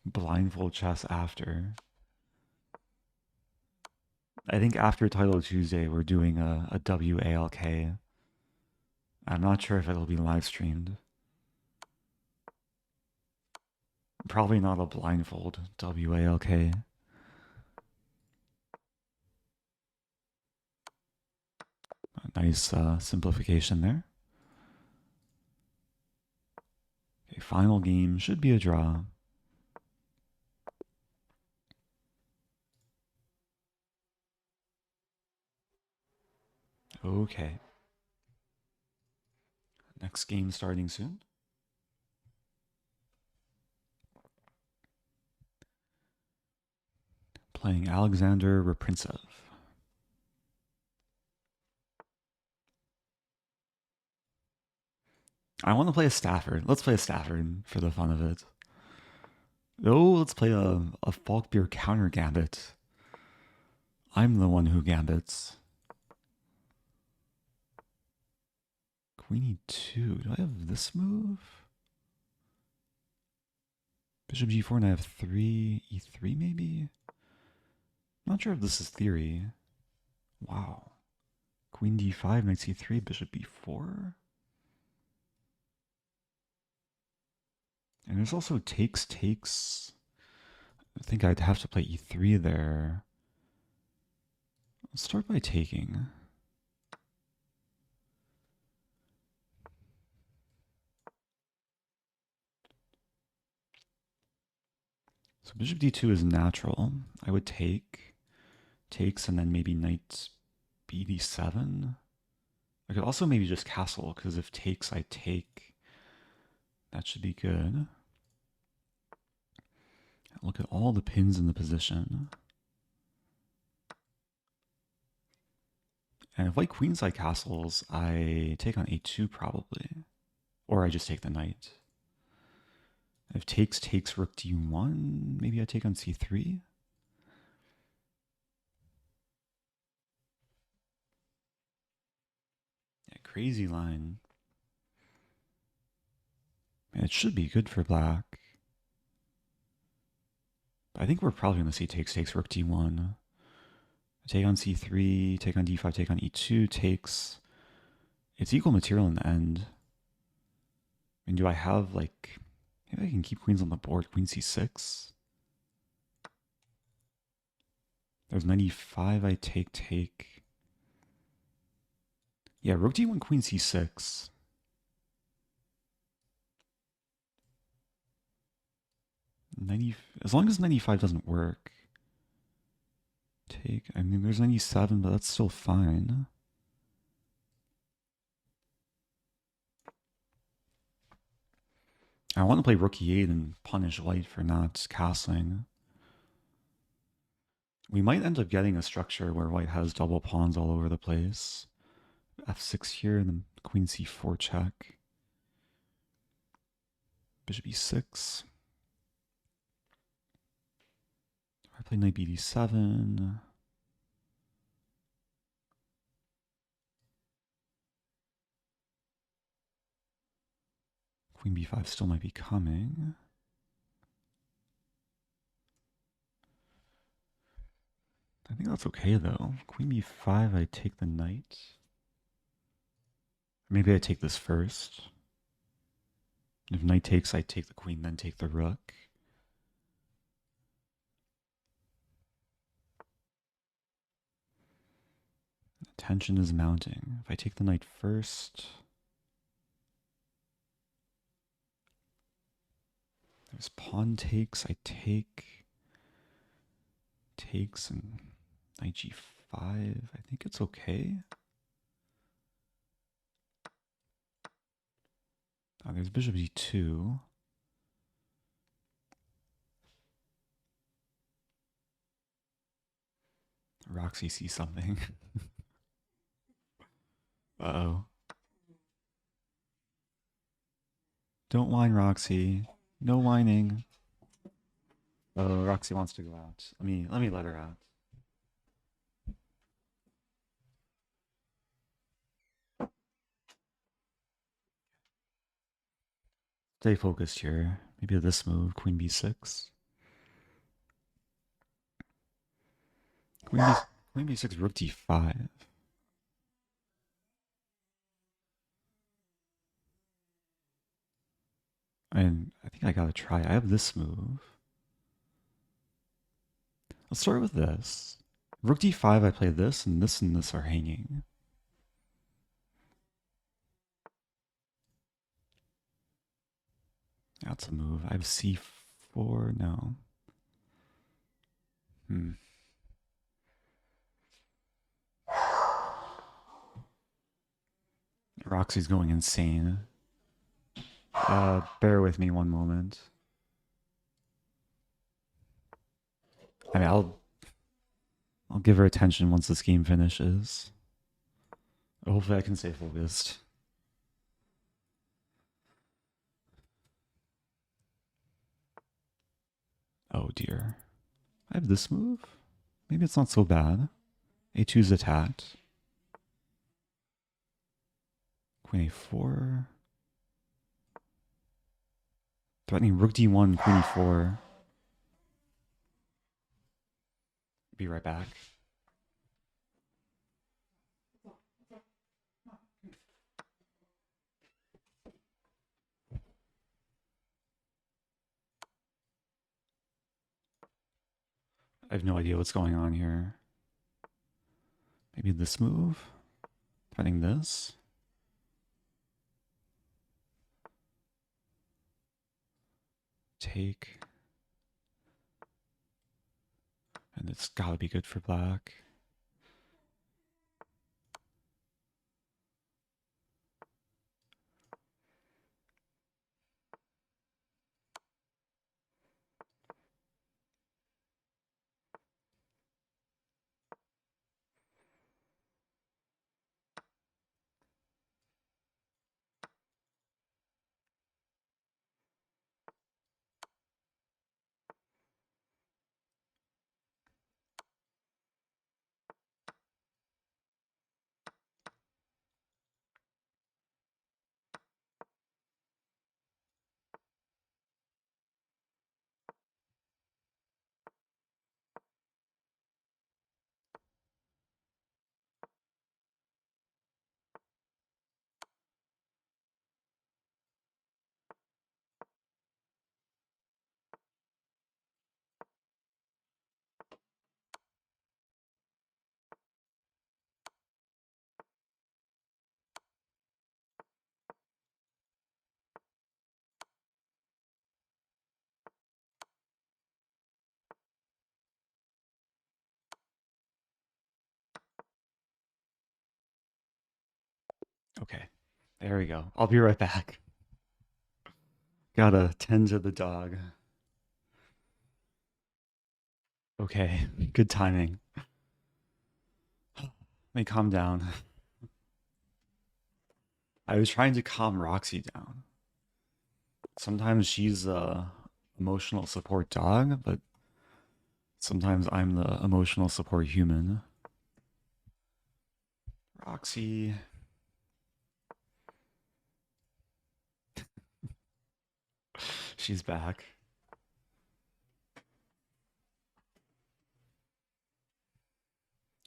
Blindfold chess after. I think after Title Tuesday, we're doing a WALK. I'm not sure if it'll be live streamed. Probably not a blindfold WALK. A nice simplification there. Okay, final game should be a draw. Okay. Next game starting soon. Playing Alexander Reprintsev. I want to play a Stafford. Let's play a Stafford for the fun of it. Oh, let's play a Falkbeer Countergambit. I'm the one who gambits. Queen E2. Do I have this move? Bishop G4 and I have 3, E3 maybe? Not sure if this is theory. Wow. Queen D5, knight C3, bishop B4. And there's also takes. I think I'd have to play E3 there. Let's start by taking. So bishop D2 is natural. I would take. Takes and then maybe knight BD7. I could also maybe just castle, because if takes, I take. That should be good. Look at all the pins in the position. And if white queenside castles, I take on A2 probably. Or I just take the knight. If takes rook D1, maybe I take on C3. Yeah, crazy line. And it should be good for black. I think we're probably going to see takes rook D1. Take on C3, take on D5, take on E2, takes. It's equal material in the end. I mean, do I have like... Maybe I can keep queens on the board. Queen C6. There's knight E5, I take. Yeah, rook D1, queen C6. As long as 95 doesn't work. Take. I mean, there's 97, but that's still fine. I want to play rook E8 and punish white for not castling. We might end up getting a structure where white has double pawns all over the place. f6 here, and then queen c4 check. Bishop e6. I play knight bd7. Queen b5 still might be coming. I think that's okay though. Queen b5, I take the knight. Maybe I take this first. If knight takes, I take the queen, then take the rook. The tension is mounting. If I take the knight first, there's pawn takes, I take, takes, and knight g5. I think it's okay. Oh, there's bishop d2. Roxie sees something. Uh-oh. Don't whine, Roxie. No whining. Oh, Roxie wants to go out. Let me let her out. Stay focused here. Maybe this move, queen b6. Queen b6, rook d5. And I think I gotta try. I have this move. Let's start with this. Rook d5, I play this, and this are hanging. That's a move. I have c4. No. Roxie's going insane. Bear with me one moment. I mean, I'll give her attention once this game finishes. Hopefully I can stay focused. Oh dear. I have this move? Maybe it's not so bad. A2 is attacked. Queen a4. Threatening rook d1, queen e4. Be right back. I have no idea what's going on here. Maybe this move? Threatening this? Take. And it's gotta be good for black. Okay, there we go. I'll be right back. Gotta tend to the dog. Okay, good timing. Let me calm down. I was trying to calm Roxie down. Sometimes she's a emotional support dog, but sometimes I'm the emotional support human. Roxie. She's back.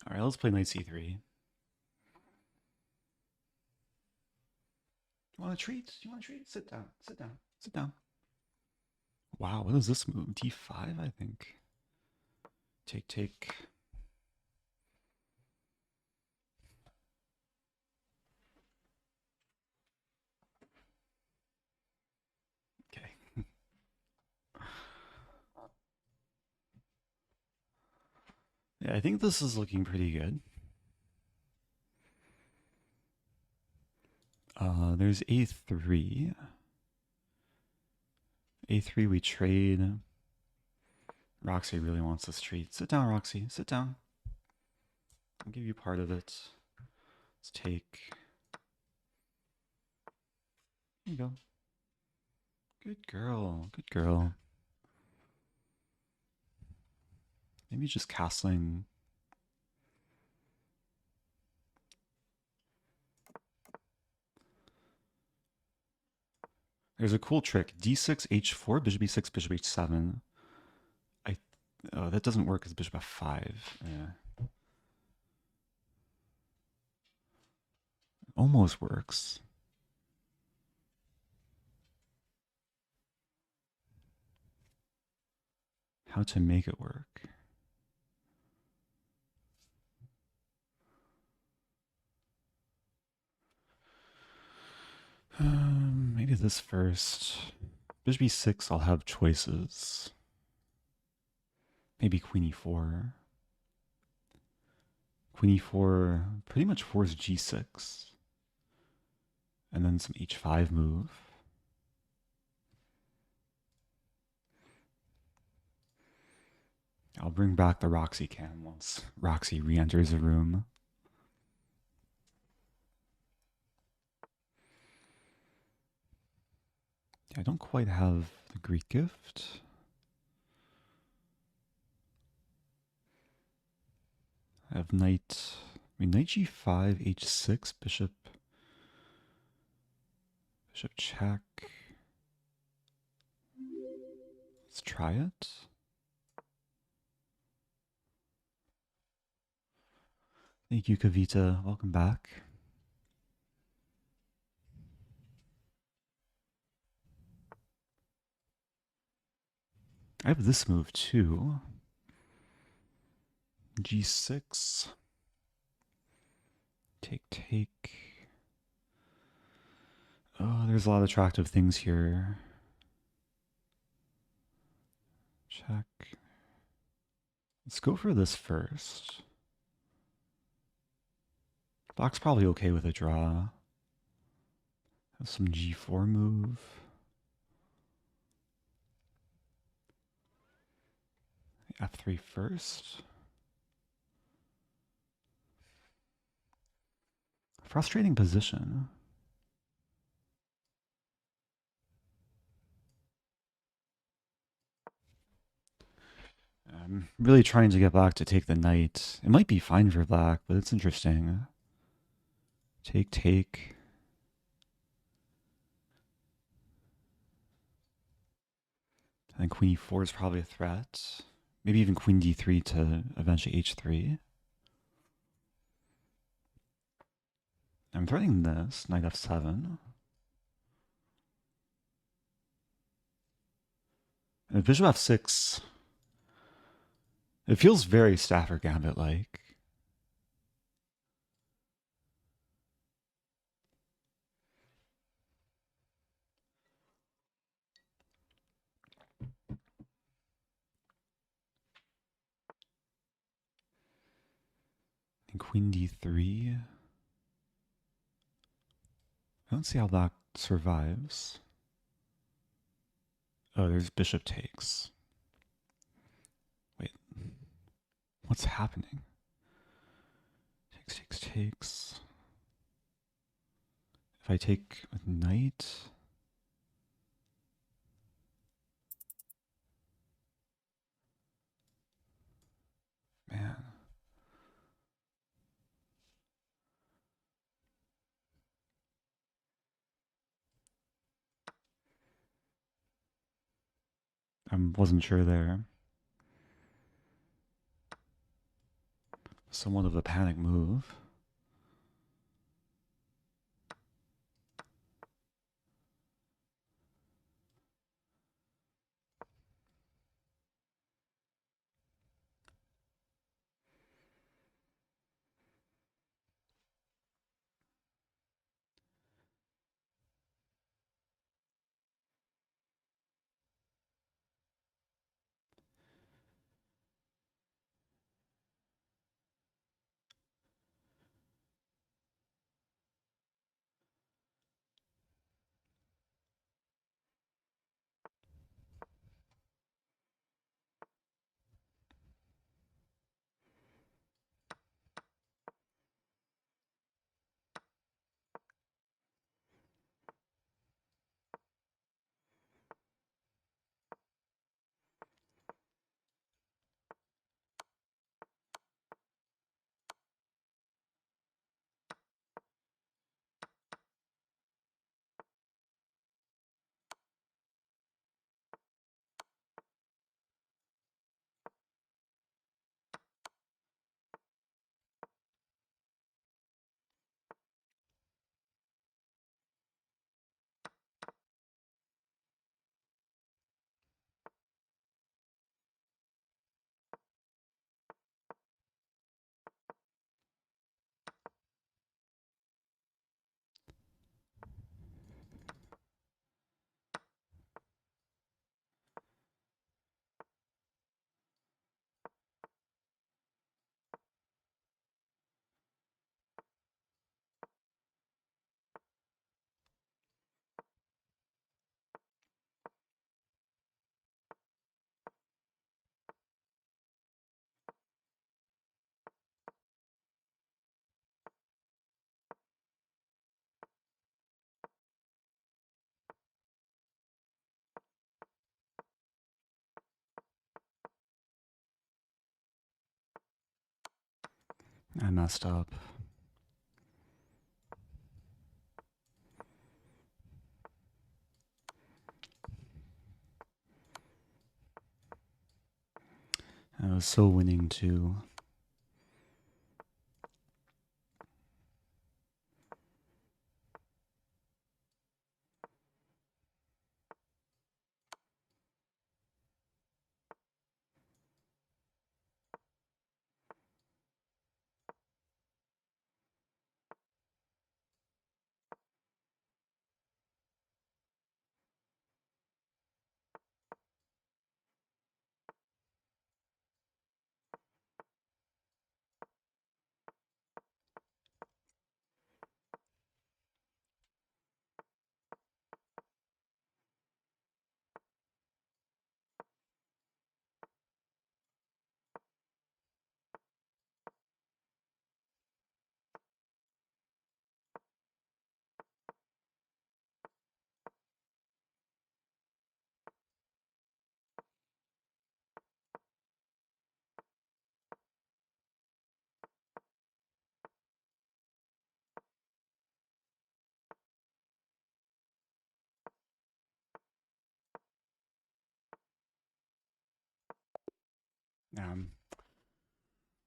Alright, let's play knight c3. You want a treat? You want a treat? Sit down. Sit down. Sit down. Wow, what is this move? d5, I think. Take, take. Okay. Yeah, I think this is looking pretty good. There's a3. a3 we trade. Roxie really wants this treat. Sit down, Roxie. Sit down. I'll give you part of it. Let's take. Here you go. Good girl. Good girl. Maybe just castling. There's a cool trick. d6, h4, bishop e6, bishop h7. Oh, that doesn't work as bishop f5. Yeah. Almost works. How to make it work. Maybe this first. Bishop e6, I'll have choices. Maybe queen e4. Queen e4 pretty much force g6. And then some h5 move. I'll bring back the Roxie cam once Roxie re-enters the room. I don't quite have the Greek gift. I have knight g5, h6, bishop check. Let's try it. Thank you, Kavita. Welcome back. I have this move too. g6. Take. Oh, there's a lot of attractive things here. Check. Let's go for this first. Black's probably okay with a draw. Have some g4 move. f3 first. Frustrating position. I'm really trying to get black to take the knight. It might be fine for black, but it's interesting. Take. I think queen e4 is probably a threat. Maybe even queen d3 to eventually h3. I'm threatening this, knight f7. And bishop f6, it feels very Stafford Gambit-like. And queen d3. I don't see how black survives. Oh, there's bishop takes. Wait. What's happening? Takes. If I take with knight... Man. I wasn't sure there. Somewhat of a panic move. I messed up. I was so winning too.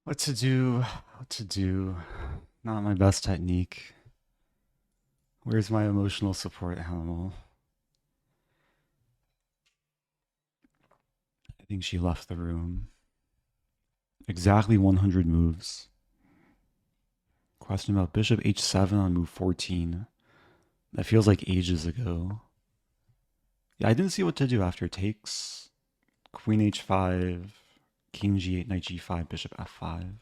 What to do? What to do? Not my best technique. Where's my emotional support animal? I think she left the room. Exactly 100 moves. Question about bishop h7 on move 14. That feels like ages ago. Yeah, I didn't see what to do after takes. Queen h5, king g8, knight g5, bishop f5.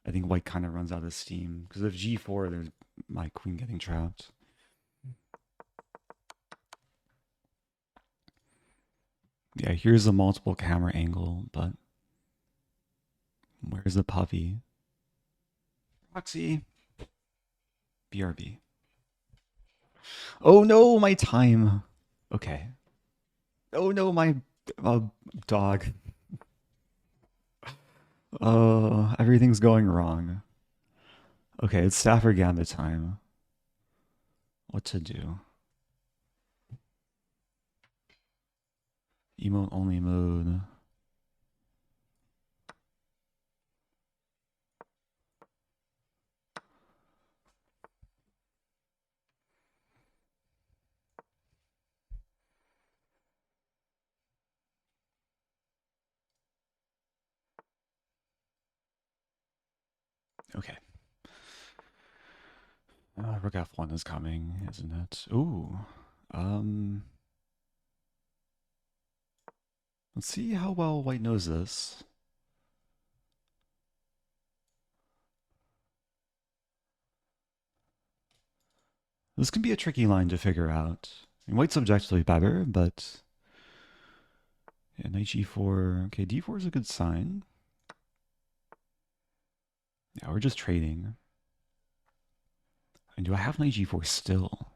I think white kind of runs out of steam. Because if g4, there's my queen getting trapped. Yeah, here's a multiple camera angle, but where's the puppy? Roxie. BRB. Oh no, my time. Okay. Oh no, my uh, dog. Everything's going wrong. Okay, it's Stafford Gambit time. What to do? Emote only mode. Okay. Rook F1 is coming, isn't it? Ooh. Let's see how well white knows this. This can be a tricky line to figure out. I mean, white's objectively better, but yeah, knight g4. Okay, d4 is a good sign. Yeah, we're just trading. And do I have knight g4 still?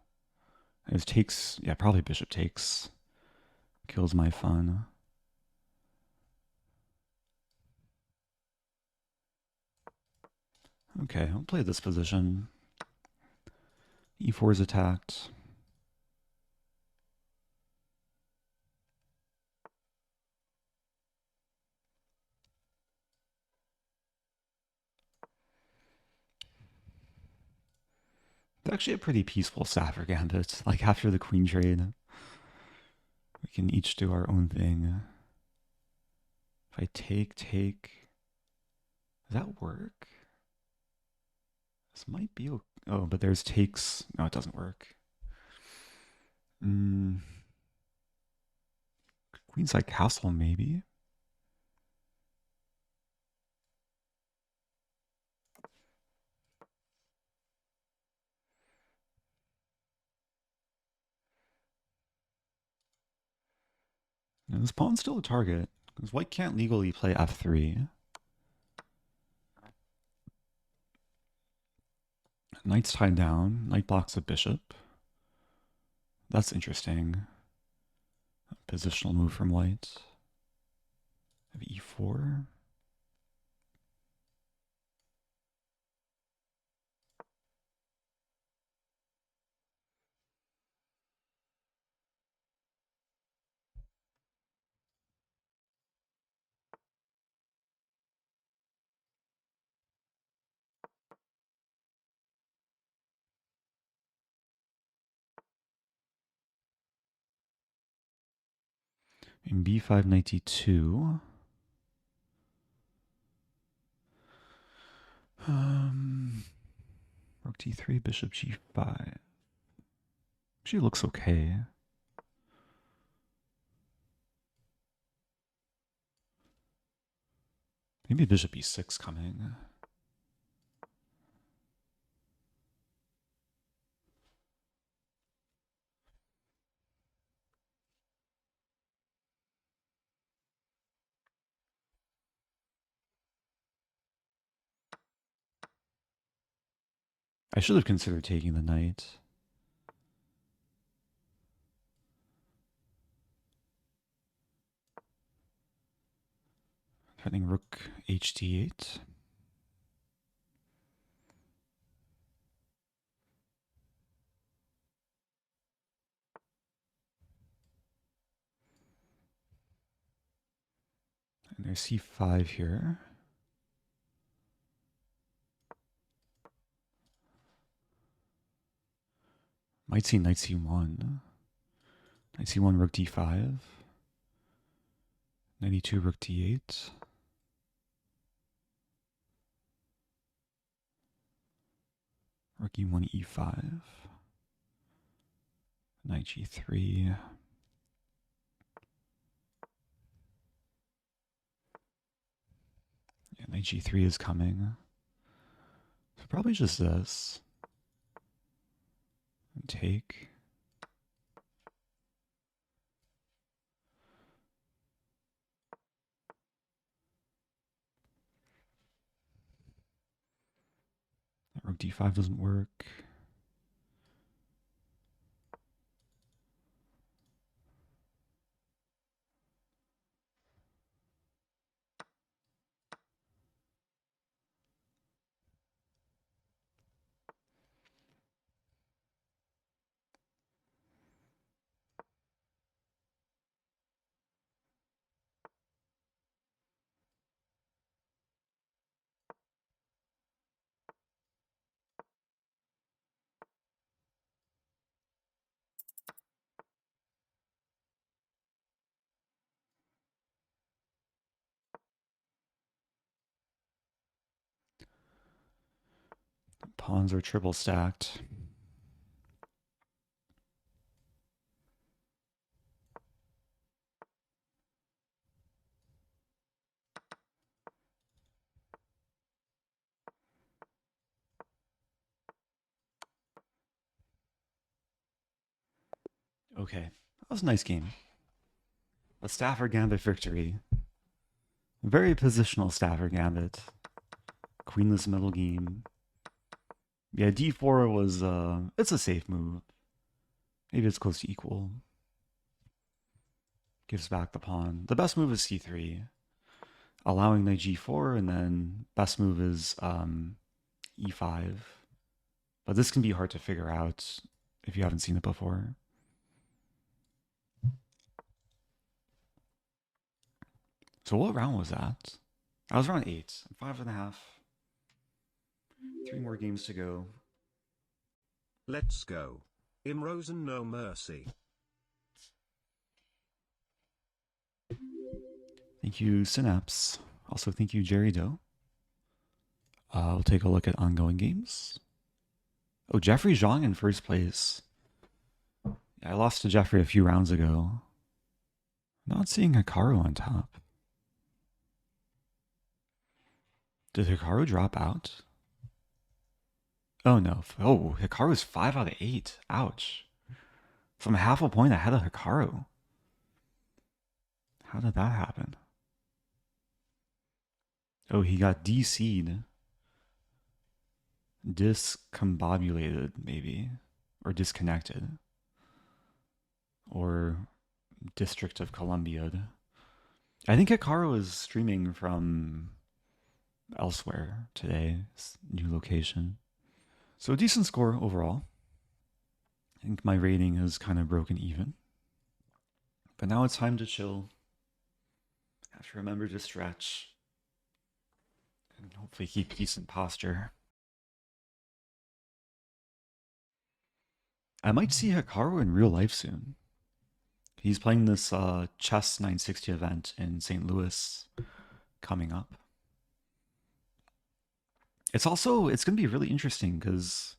It takes, yeah, probably bishop takes. Kills my fun. Okay, I'll play this position. e4 is attacked. It's actually a pretty peaceful Stafford Gambit. Like after the queen trade, we can each do our own thing. If I take, does that work? This might be, oh, but there's takes. No, it doesn't work. Queenside castle, maybe. Now, this pawn's still a target, because white can't legally play f3. Knight's tied down. Knight blocks a bishop. That's interesting. A positional move from white. Have e4. In b5, knight d2. Rook d3, bishop g5. She looks okay. Maybe bishop e6 coming. I should have considered taking the knight. Threatening rook hd8. And there's c5 here. Might see knight c1. Knight c1, rook d5. Knight e2, rook d8. Rook e1, e5. Knight g3. Yeah, knight g3 is coming. So probably just this. And take. Rook d5 doesn't work. Pawns are triple stacked. Okay, that was a nice game. A Stafford Gambit victory. Very positional Stafford Gambit. Queenless middle game. Yeah, d4 was, it's a safe move. Maybe it's close to equal. Gives back the pawn. The best move is c3. Allowing knight g4, and then best move is e5. But this can be hard to figure out if you haven't seen it before. So what round was that? I was round 8. 5.5. 3 more games to go. Let's go. Im Rosen no mercy. Thank you, Synapse. Also, thank you, Jerry Doe. We'll take a look at ongoing games. Oh, Jeffery Xiong in first place. Yeah, I lost to Jeffery a few rounds ago. Not seeing Hikaru on top. Did Hikaru drop out? Oh no. Oh, Hikaru's 5 out of 8. Ouch. From half a point ahead of Hikaru. How did that happen? Oh, he got DC'd. Discombobulated, maybe. Or disconnected. Or District of Columbia. I think Hikaru is streaming from elsewhere today. New location. So a decent score overall. I think my rating has kind of broken even. But now it's time to chill. Have to remember to stretch. And hopefully keep decent posture. I might see Hikaru in real life soon. He's playing this Chess 960 event in St. Louis coming up. It's going to be really interesting because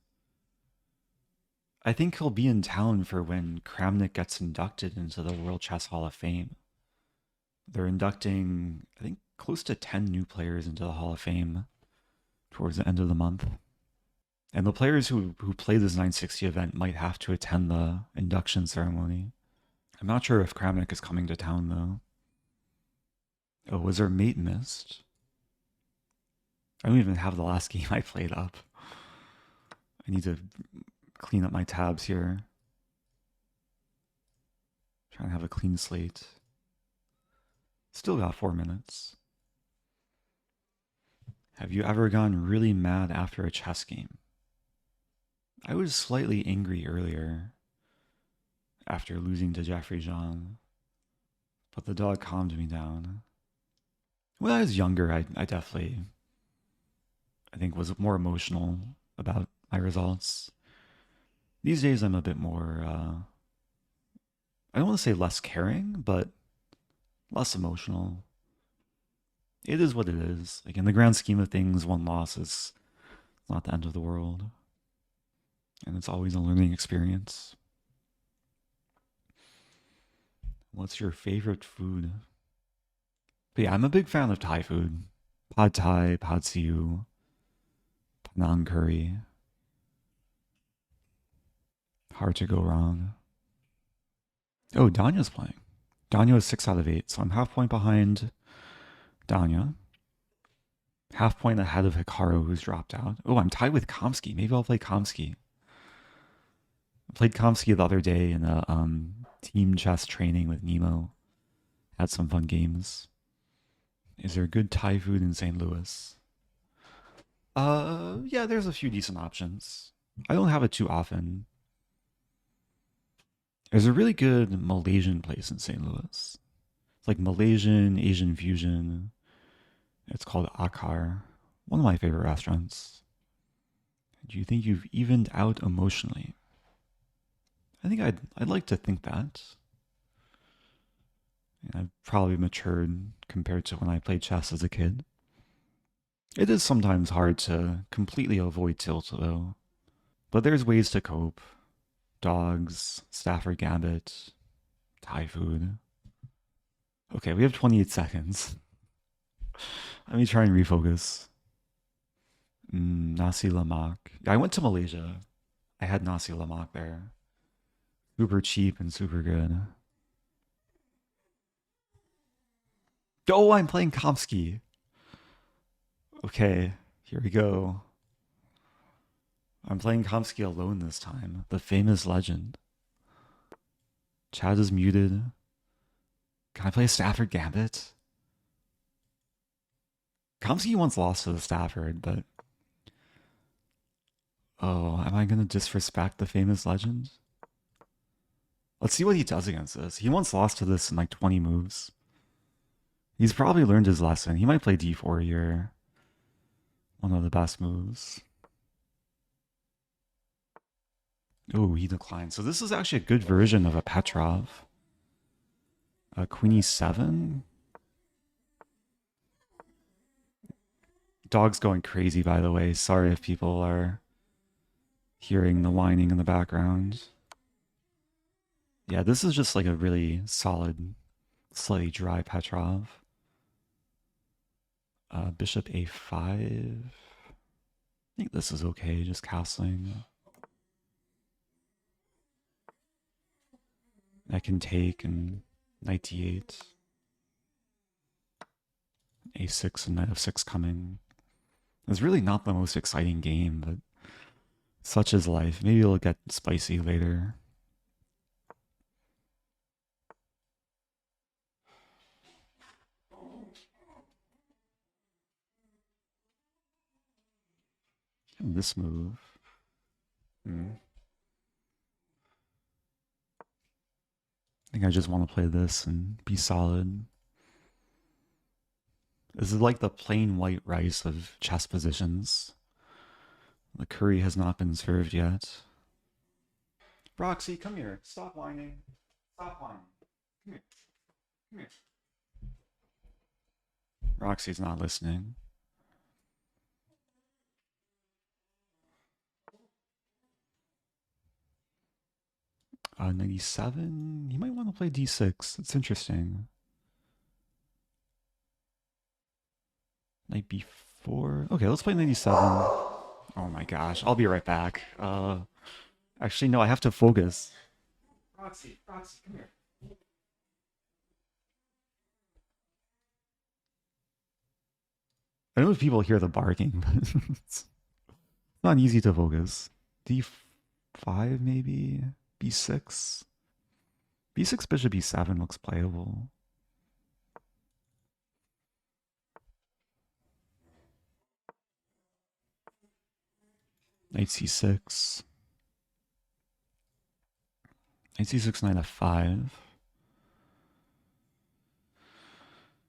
I think he'll be in town for when Kramnik gets inducted into the World Chess Hall of Fame. They're inducting, I think, close to 10 new players into the Hall of Fame towards the end of the month. And the players who play this 960 event might have to attend the induction ceremony. I'm not sure if Kramnik is coming to town, though. Oh, was there mate missed? I don't even have the last game I played up. I need to clean up my tabs here. Trying to have a clean slate. Still got 4 minutes. Have you ever gone really mad after a chess game? I was slightly angry earlier after losing to Jeffery Xiong, but the dog calmed me down. When I was younger, I definitely, I think, was more emotional about my results. These days, I'm a bit more, I don't want to say less caring, but less emotional. It is what it is. Like, in the grand scheme of things, one loss is not the end of the world. And it's always a learning experience. What's your favorite food? But yeah, I'm a big fan of Thai food. Pad Thai, Pad Siu, Penang curry. Hard to go wrong. Oh, Danya's playing. Danya is 6 out of 8, so I'm half point behind Danya. Half point ahead of Hikaru, who's dropped out. Oh, I'm tied with Kamsky. Maybe I'll play Kamsky. I played Kamsky the other day in a team chess training with Nemo. Had some fun games. Is there good Thai food in St. Louis? Yeah, there's a few decent options. I don't have it too often. There's a really good Malaysian place in St. Louis. It's like Malaysian, Asian fusion. It's called Akar. One of my favorite restaurants. Do you think you've evened out emotionally? I think I'd like to think that. I've probably matured compared to when I played chess as a kid. It is sometimes hard to completely avoid tilt, though. But there's ways to cope. Dogs, Stafford Gambit, Thai food. Okay, we have 28 seconds. Let me try and refocus. Nasi lemak. Yeah, I went to Malaysia. I had nasi lemak there. Super cheap and super good. Oh, I'm playing Kamsky. Okay, here we go. I'm playing Kamsky alone this time. The famous legend. Chat is muted. Can I play Stafford Gambit? Kamsky once lost to the Stafford, but... Oh, am I going to disrespect the famous legend? Let's see what he does against this. He once lost to this in like 20 moves. He's probably learned his lesson. He might play d4 here. One of the best moves. Oh, he declined. So this is actually a good version of a Petrov. Queen e7. Dog's going crazy, by the way. Sorry if people are hearing the whining in the background. Yeah, this is just like a really solid, slightly dry Petrov. Bishop a5. I think this is okay, just castling. I can take and knight d8. a6 and knight f6 coming. It's really not the most exciting game, but such is life. Maybe it'll get spicy later. And this move. I think I just want to play this and be solid. This is like the plain white rice of chess positions. The curry has not been served yet. Roxie, come here. Stop whining. Stop whining. Come here. Come here. Roxie's not listening. Knight e7. You might want to play d6. It's interesting. Knight b4. Okay, let's play knight e7. Oh my gosh, I'll be right back. Actually, no, I have to focus. Roxie, come here. I don't know if people hear the barking, but it's not easy to focus. d5 maybe? b6? b6 bishop e7 looks playable. Knight c6. Knight c6, knight f5.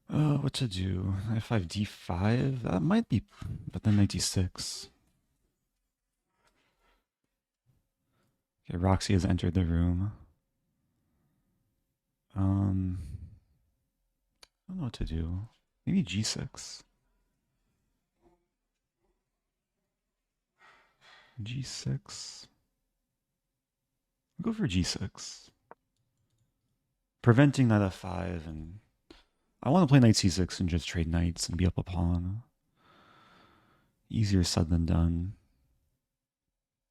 What to do? f5, d5? That might be, but then knight d6. Okay, Roxie has entered the room. I don't know what to do. Maybe g6. g6. I'll go for g6. Preventing knight f5, and I want to play knight c6 and just trade knights and be up a pawn. Easier said than done.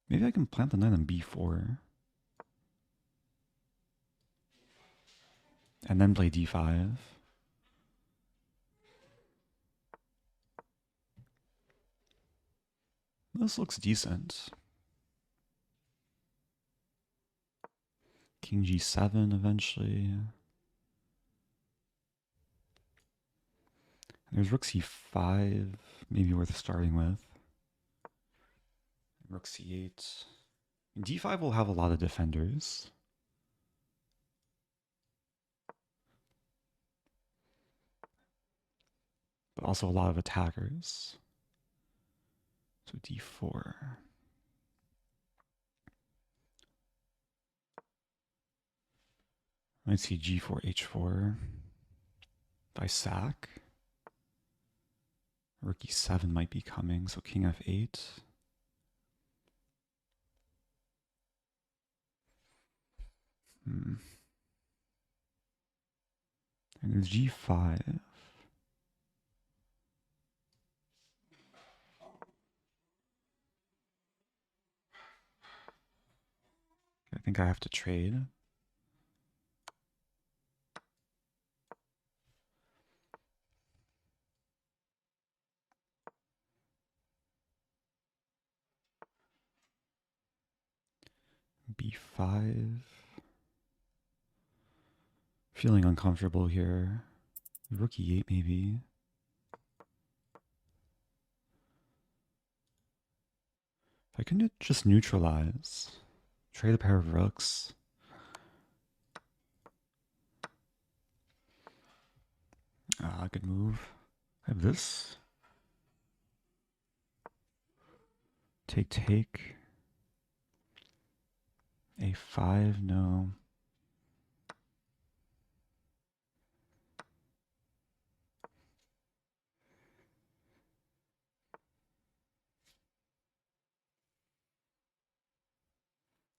Maybe I can plant the knight on b4. And then play d5. This looks decent. King g7 eventually. There's rook c5, maybe worth starting with. Rook c8. d5 will have a lot of defenders. But also a lot of attackers. So d4. Might see g4, h4 by sack. Rook e7 might be coming, so king f8. And there's g5. I think I have to trade. b5. Feeling uncomfortable here. Rook e8 maybe. I can just neutralize. Trade a pair of rooks. Good move. I have this. Take. A5, no.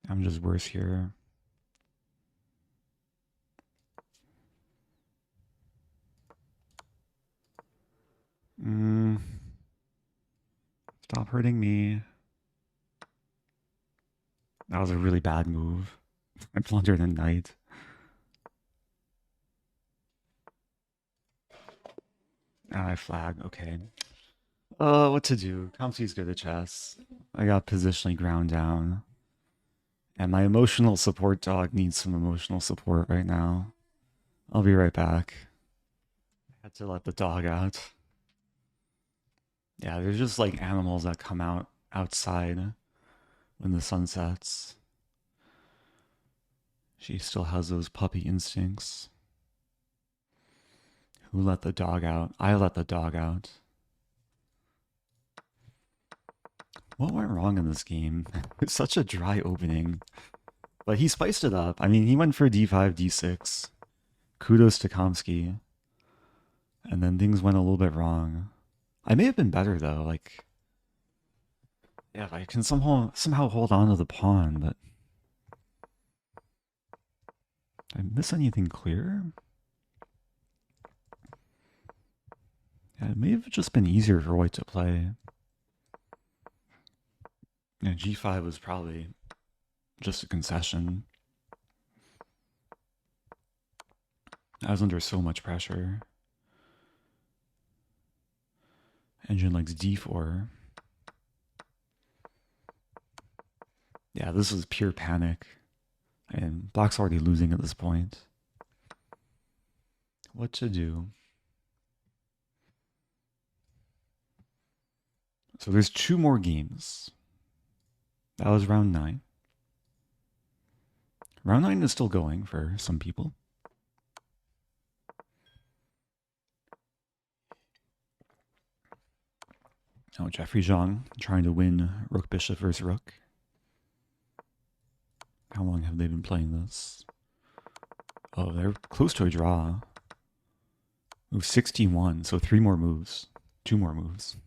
I'm just worse here. Stop hurting me. That was a really bad move. I blundered a knight. I flag, okay. What to do? Kamsky's good at chess. I got positionally ground down. And my emotional support dog needs some emotional support right now. I'll be right back. I had to let the dog out. Yeah, there's just like animals that come out outside when the sun sets. She still has those puppy instincts. Who let the dog out? I let the dog out. What went wrong in this game? It's such a dry opening. But he spiced it up. I mean, he went for d5, d6. Kudos to Kamsky. And then things went a little bit wrong. I may have been better though. Like, yeah, if I can somehow hold on to the pawn, but did I miss anything clear? Yeah, it may have just been easier for white to play. Yeah, g5 was probably just a concession. I was under so much pressure. Engine likes d4. Yeah, this was pure panic. And black's already losing at this point. What to do? So there's 2 more games. That was round 9. Round 9 is still going for some people. Oh, Jeffery Xiong trying to win rook bishop versus rook. How long have they been playing this? Oh, they're close to a draw. Move 61, so 3 more moves. 2 more moves.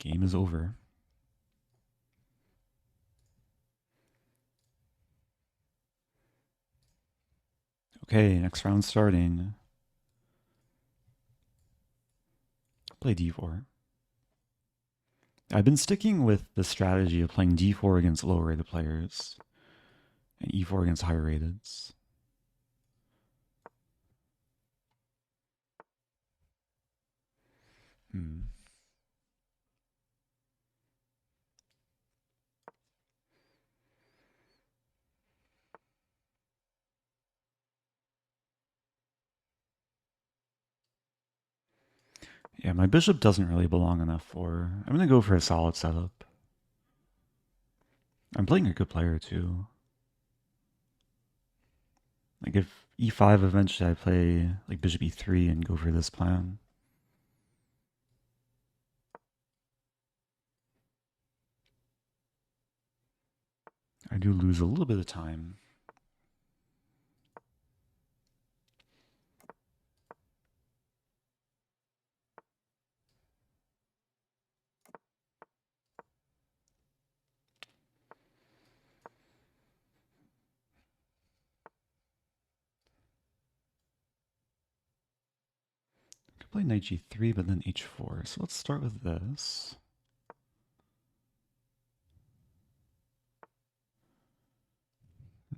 Game is over. Okay, next round starting. Play d4. I've been sticking with the strategy of playing d4 against lower rated players and e4 against higher rateds. Yeah, my bishop doesn't really belong on f4. I'm going to go for a solid setup. I'm playing a good player too. Like if e5 eventually I play like bishop e3 and go for this plan. I do lose a little bit of time. play knight g3, but then h4. So let's start with this.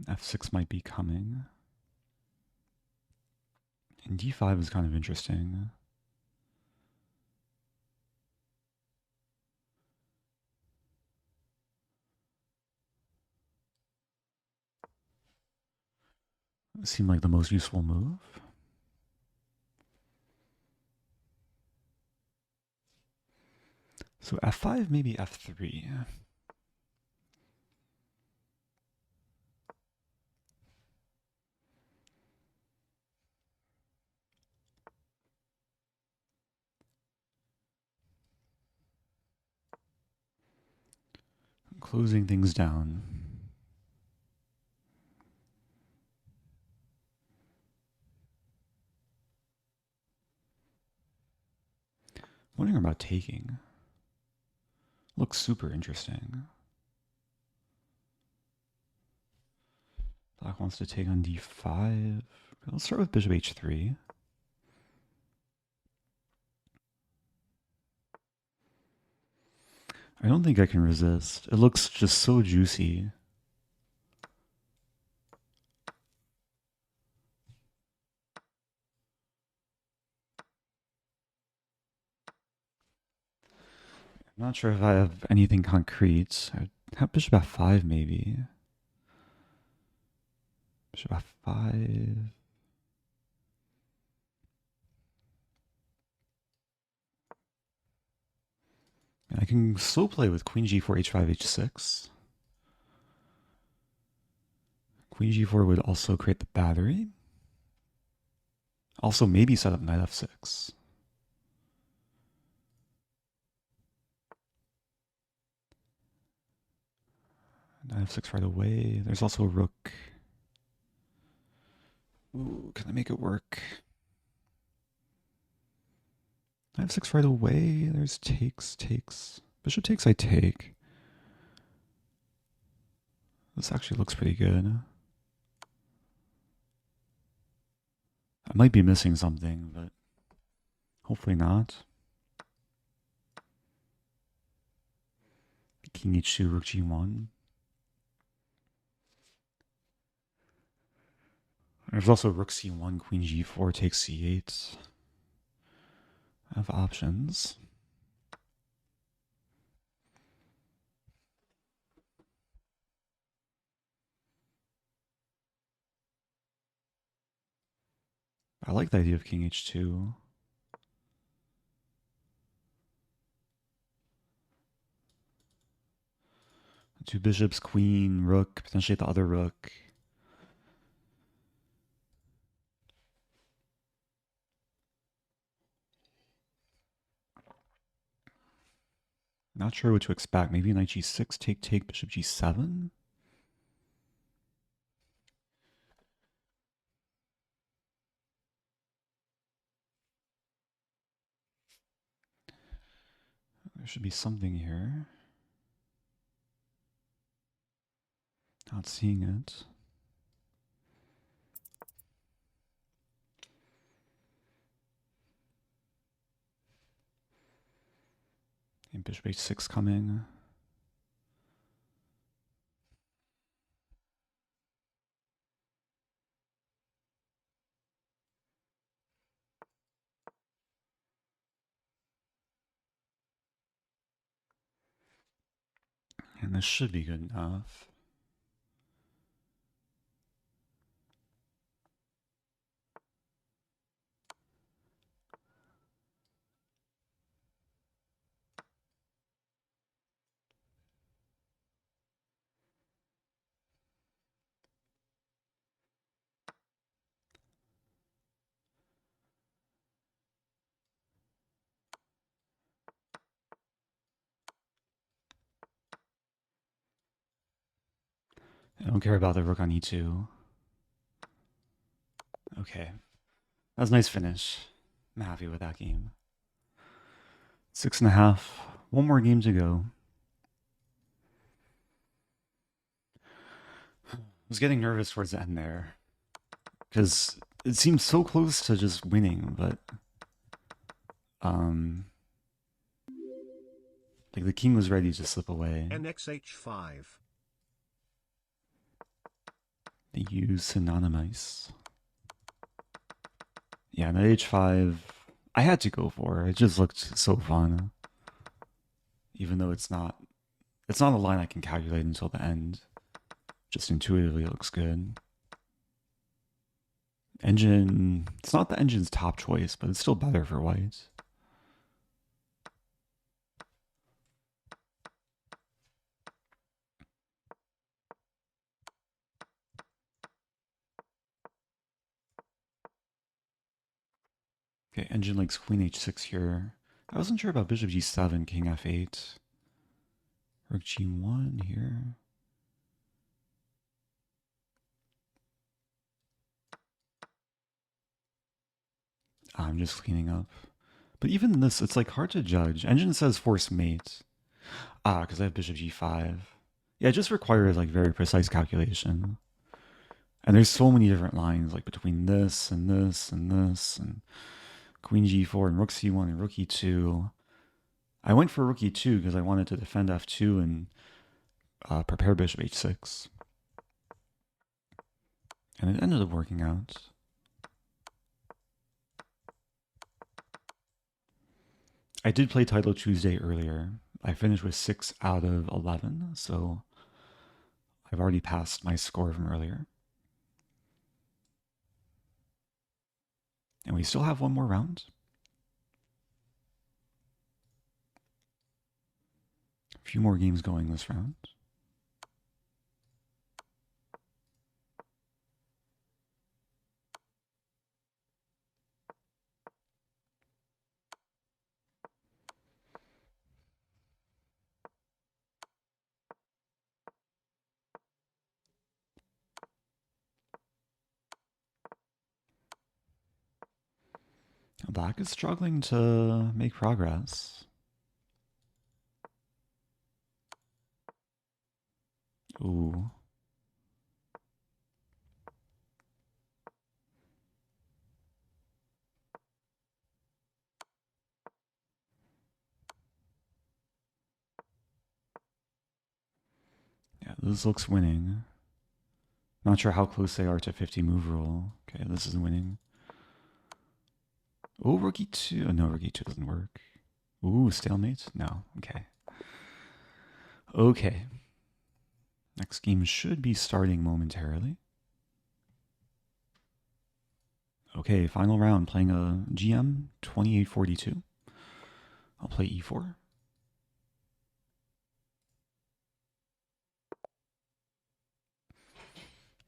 f6 might be coming. And d5 is kind of interesting. It seemed like the most useful move. So f5, maybe f3. Closing things down. Wondering about taking. Looks super interesting. Black wants to take on d5. Let's start with bishop h3. I don't think I can resist. It looks just so juicy. I'm not sure if I have anything concrete. I'd have bishop f5 maybe. Bishop f5. And I can slow play with queen g4, h5, h6. Queen g4 would also create the battery. Also maybe set up knight f6. Knight f6 right away. There's also a rook. Ooh, can I make it work? Knight f6 right away. There's takes. Bishop takes, I take. This actually looks pretty good. I might be missing something, but hopefully not. King h2, rook g1. There's also rook c1, queen g4, takes c8. I have options. I like the idea of king h2. Two bishops, queen, rook, potentially the other rook. Not sure what to expect. Maybe knight g6, take, bishop g7? There should be something here. Not seeing it. And bishop h6 coming. And this should be good enough. I don't care about the rook on e2. Okay. That was a nice finish. I'm happy with that game. 6.5. One more game to go. I was getting nervous towards the end there. Because it seemed so close to just winning, but Like the king was ready to slip away. NXH5. They use synonymize. Yeah, knight h5. I had to go for it. It just looked so fun. Even though it's not a line I can calculate until the end. Just intuitively it looks good. Engine, it's not the engine's top choice, but it's still better for white. Okay, engine likes queen h6 here. I wasn't sure about bishop g7, king f8. Rook g1 here. I'm just cleaning up. But even this, it's like hard to judge. Engine says force mate. Because I have bishop g5. Yeah, it just requires like very precise calculation. And there's so many different lines, like between this and this and this, and queen g4 and rook c1 and rook e2. I went for rook e2 because I wanted to defend f2 and prepare bishop h6. And it ended up working out. I did play Title Tuesday earlier. I finished with 6 out of 11, so I've already passed my score from earlier. And we still have one more round. A few more games going this round. Black is struggling to make progress. Ooh. Yeah, this looks winning. Not sure how close they are to 50 move rule. Okay, this is winning. Oh, rook e2. Oh, no, rook e2 doesn't work. Ooh, stalemate? No. Okay. Okay. Next game should be starting momentarily. Okay, final round, playing a GM 2842. I'll play e4.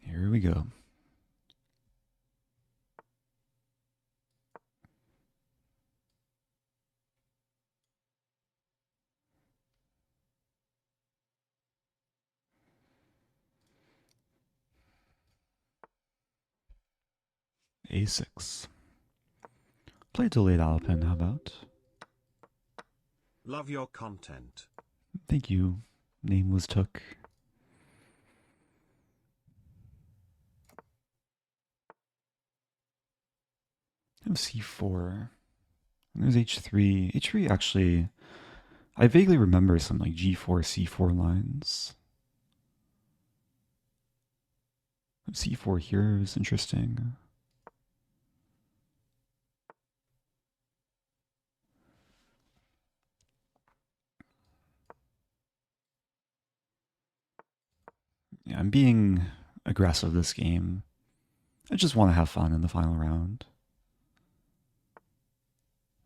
Here we go. A6. Play delayed Alpin, how about? Love your content. Thank you. Name was took. I have c4. And there's h3. h3 actually, I vaguely remember some like g4, c4 lines. c4 here is interesting. Yeah, I'm being aggressive this game. I just want to have fun in the final round.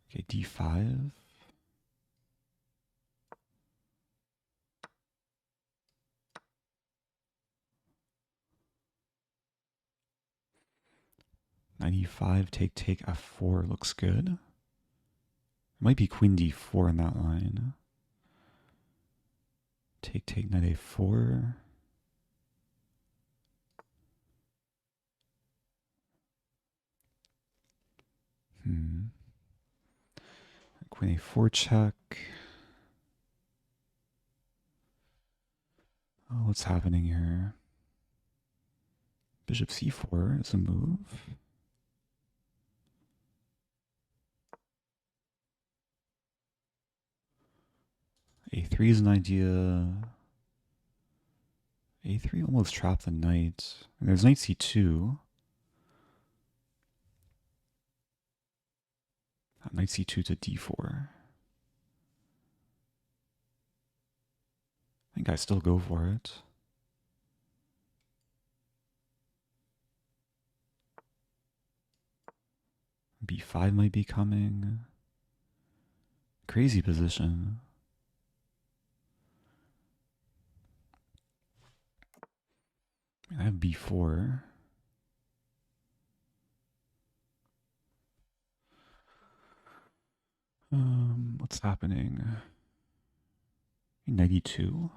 Okay, d5. Knight e5, take f4 looks good. It might be queen d4 in that line. Take knight a4. Queen a4 check. Oh, what's happening here? Bishop c4 is a move. A3 is an idea. A3 almost trapped the knight. And there's knight c2. Knight c2 to d4. I think I still go for it. B5 might be coming. Crazy position. I have b4. What's happening? Knight e2.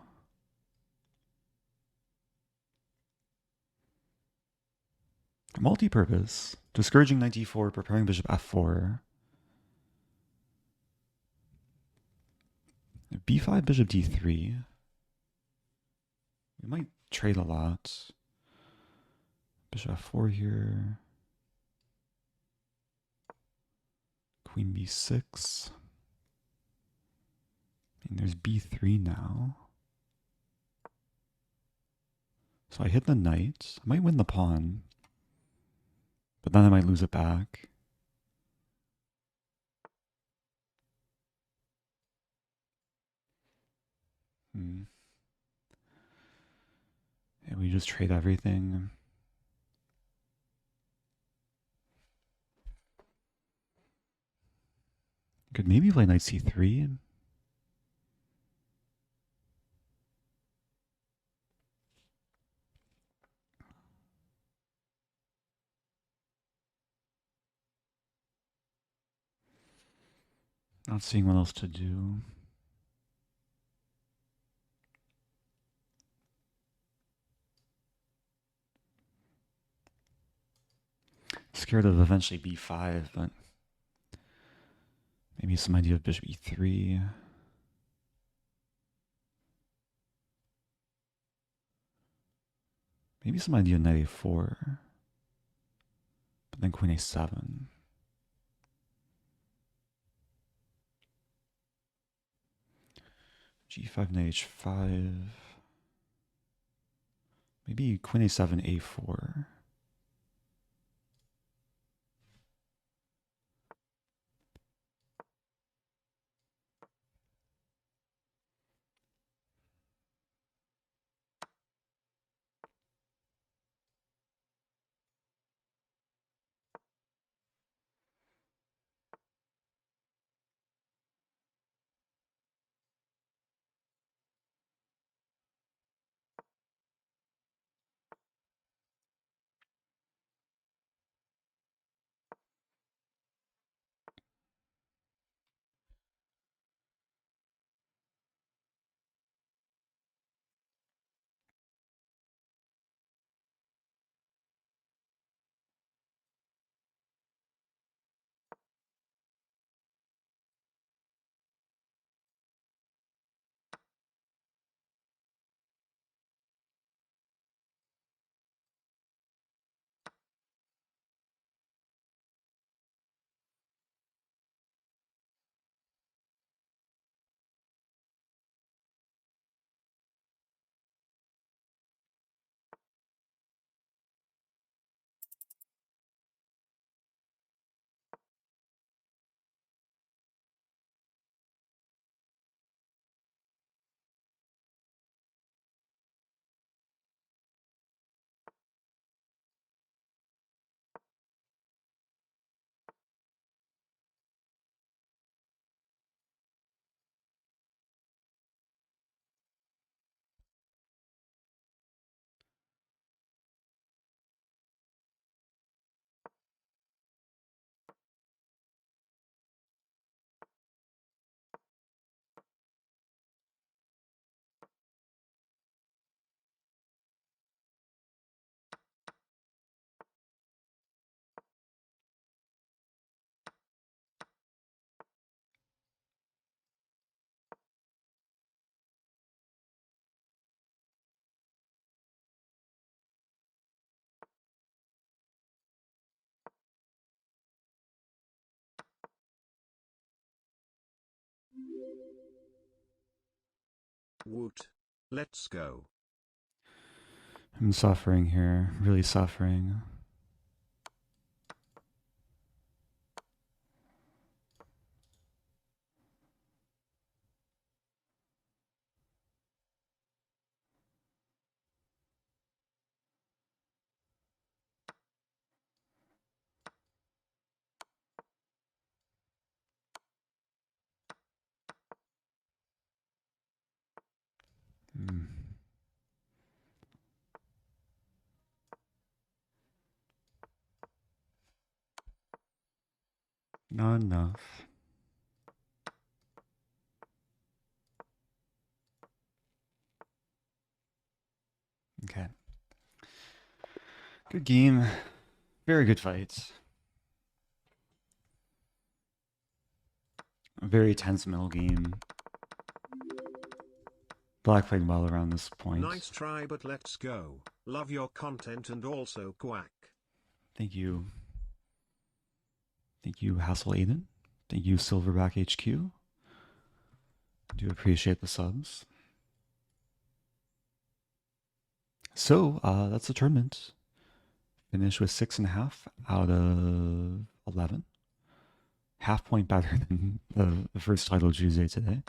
Multi-purpose. Discouraging knight d4, preparing bishop f4. B5, bishop d3. We might trade a lot. Bishop f4 here. Queen b6. And there's b3 now. So I hit the knight. I might win the pawn. But then I might lose it back. And we just trade everything. Could maybe play knight c3. Not seeing what else to do. Scared of eventually b5, but maybe some idea of bishop e3. Maybe some idea of knight a4. But then queen a7. G5, knight h5. Maybe queen a7, a4. Woot. Let's go. I'm suffering here, really suffering. Not enough. Okay. Good game. Very good fight. A very tense middle game. Black played well around this point. Nice try, but let's go. Love your content and also quack. Thank you. Thank you, Hassel Aiden. Thank you, Silverback HQ. I do appreciate the subs. So, that's the tournament. Finished with 6.5 out of 11. Half point better than the first title Tuesday today.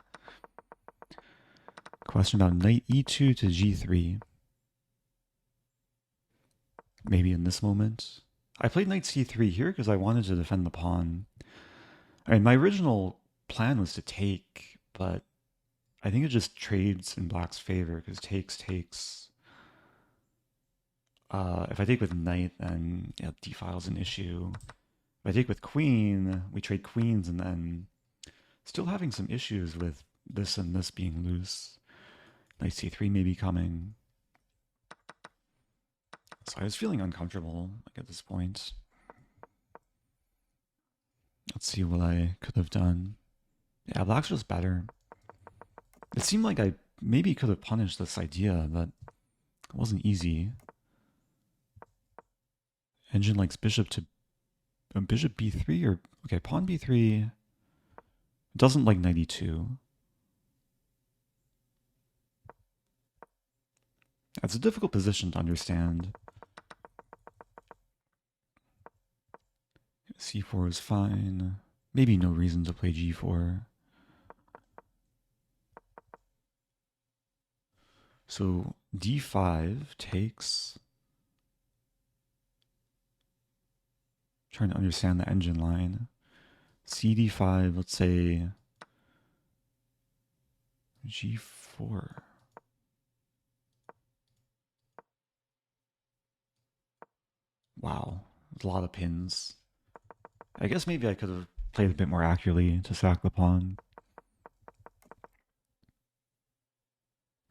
Question about knight e2 to g3. Maybe in this moment. I played knight c3 here because I wanted to defend the pawn. I mean, my original plan was to take, but I think it just trades in black's favor because takes. If I take with knight, then yeah, d-file's an issue. If I take with queen, we trade queens, and then still having some issues with this and this being loose. Knight c3 may be coming. So I was feeling uncomfortable at this point. Let's see what I could have done. Yeah, black's just better. It seemed like I maybe could have punished this idea, but it wasn't easy. Engine likes bishop to bishop b3 or okay, pawn b3. Doesn't like knight e2. That's a difficult position to understand. c4 is fine. Maybe no reason to play g4. So d5 takes. Trying to understand the engine line. cd5, let's say g4. Wow, there's a lot of pins. I guess maybe I could have played a bit more accurately to sack the pawn.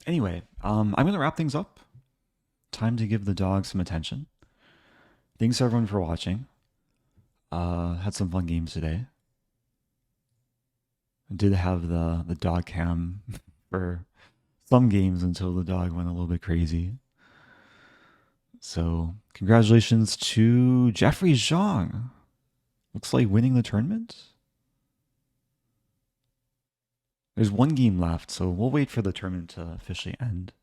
Anyway, I'm going to wrap things up. Time to give the dog some attention. Thanks everyone for watching. Had some fun games today. I did have the dog cam for some games until the dog went a little bit crazy. So congratulations to Jeffery Xiong. Looks like winning the tournament. There's one game left, so we'll wait for the tournament to officially end.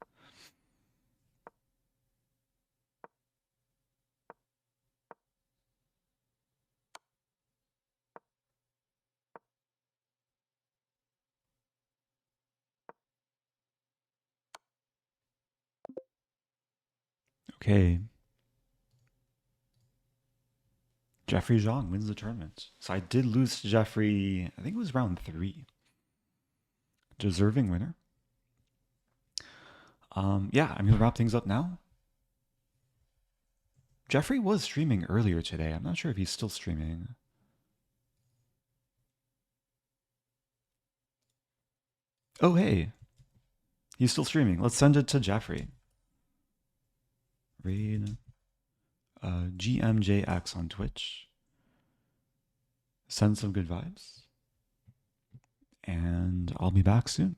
Okay. Jeffery Xiong wins the tournament. So I did lose to Jeffery, I think it was round 3. Deserving winner. Yeah, I'm going to wrap things up now. Jeffery was streaming earlier today. I'm not sure if he's still streaming. Oh, hey. He's still streaming. Let's send it to Jeffery. Raid GMJX on Twitch. Send some good vibes. And I'll be back soon.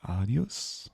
Adios.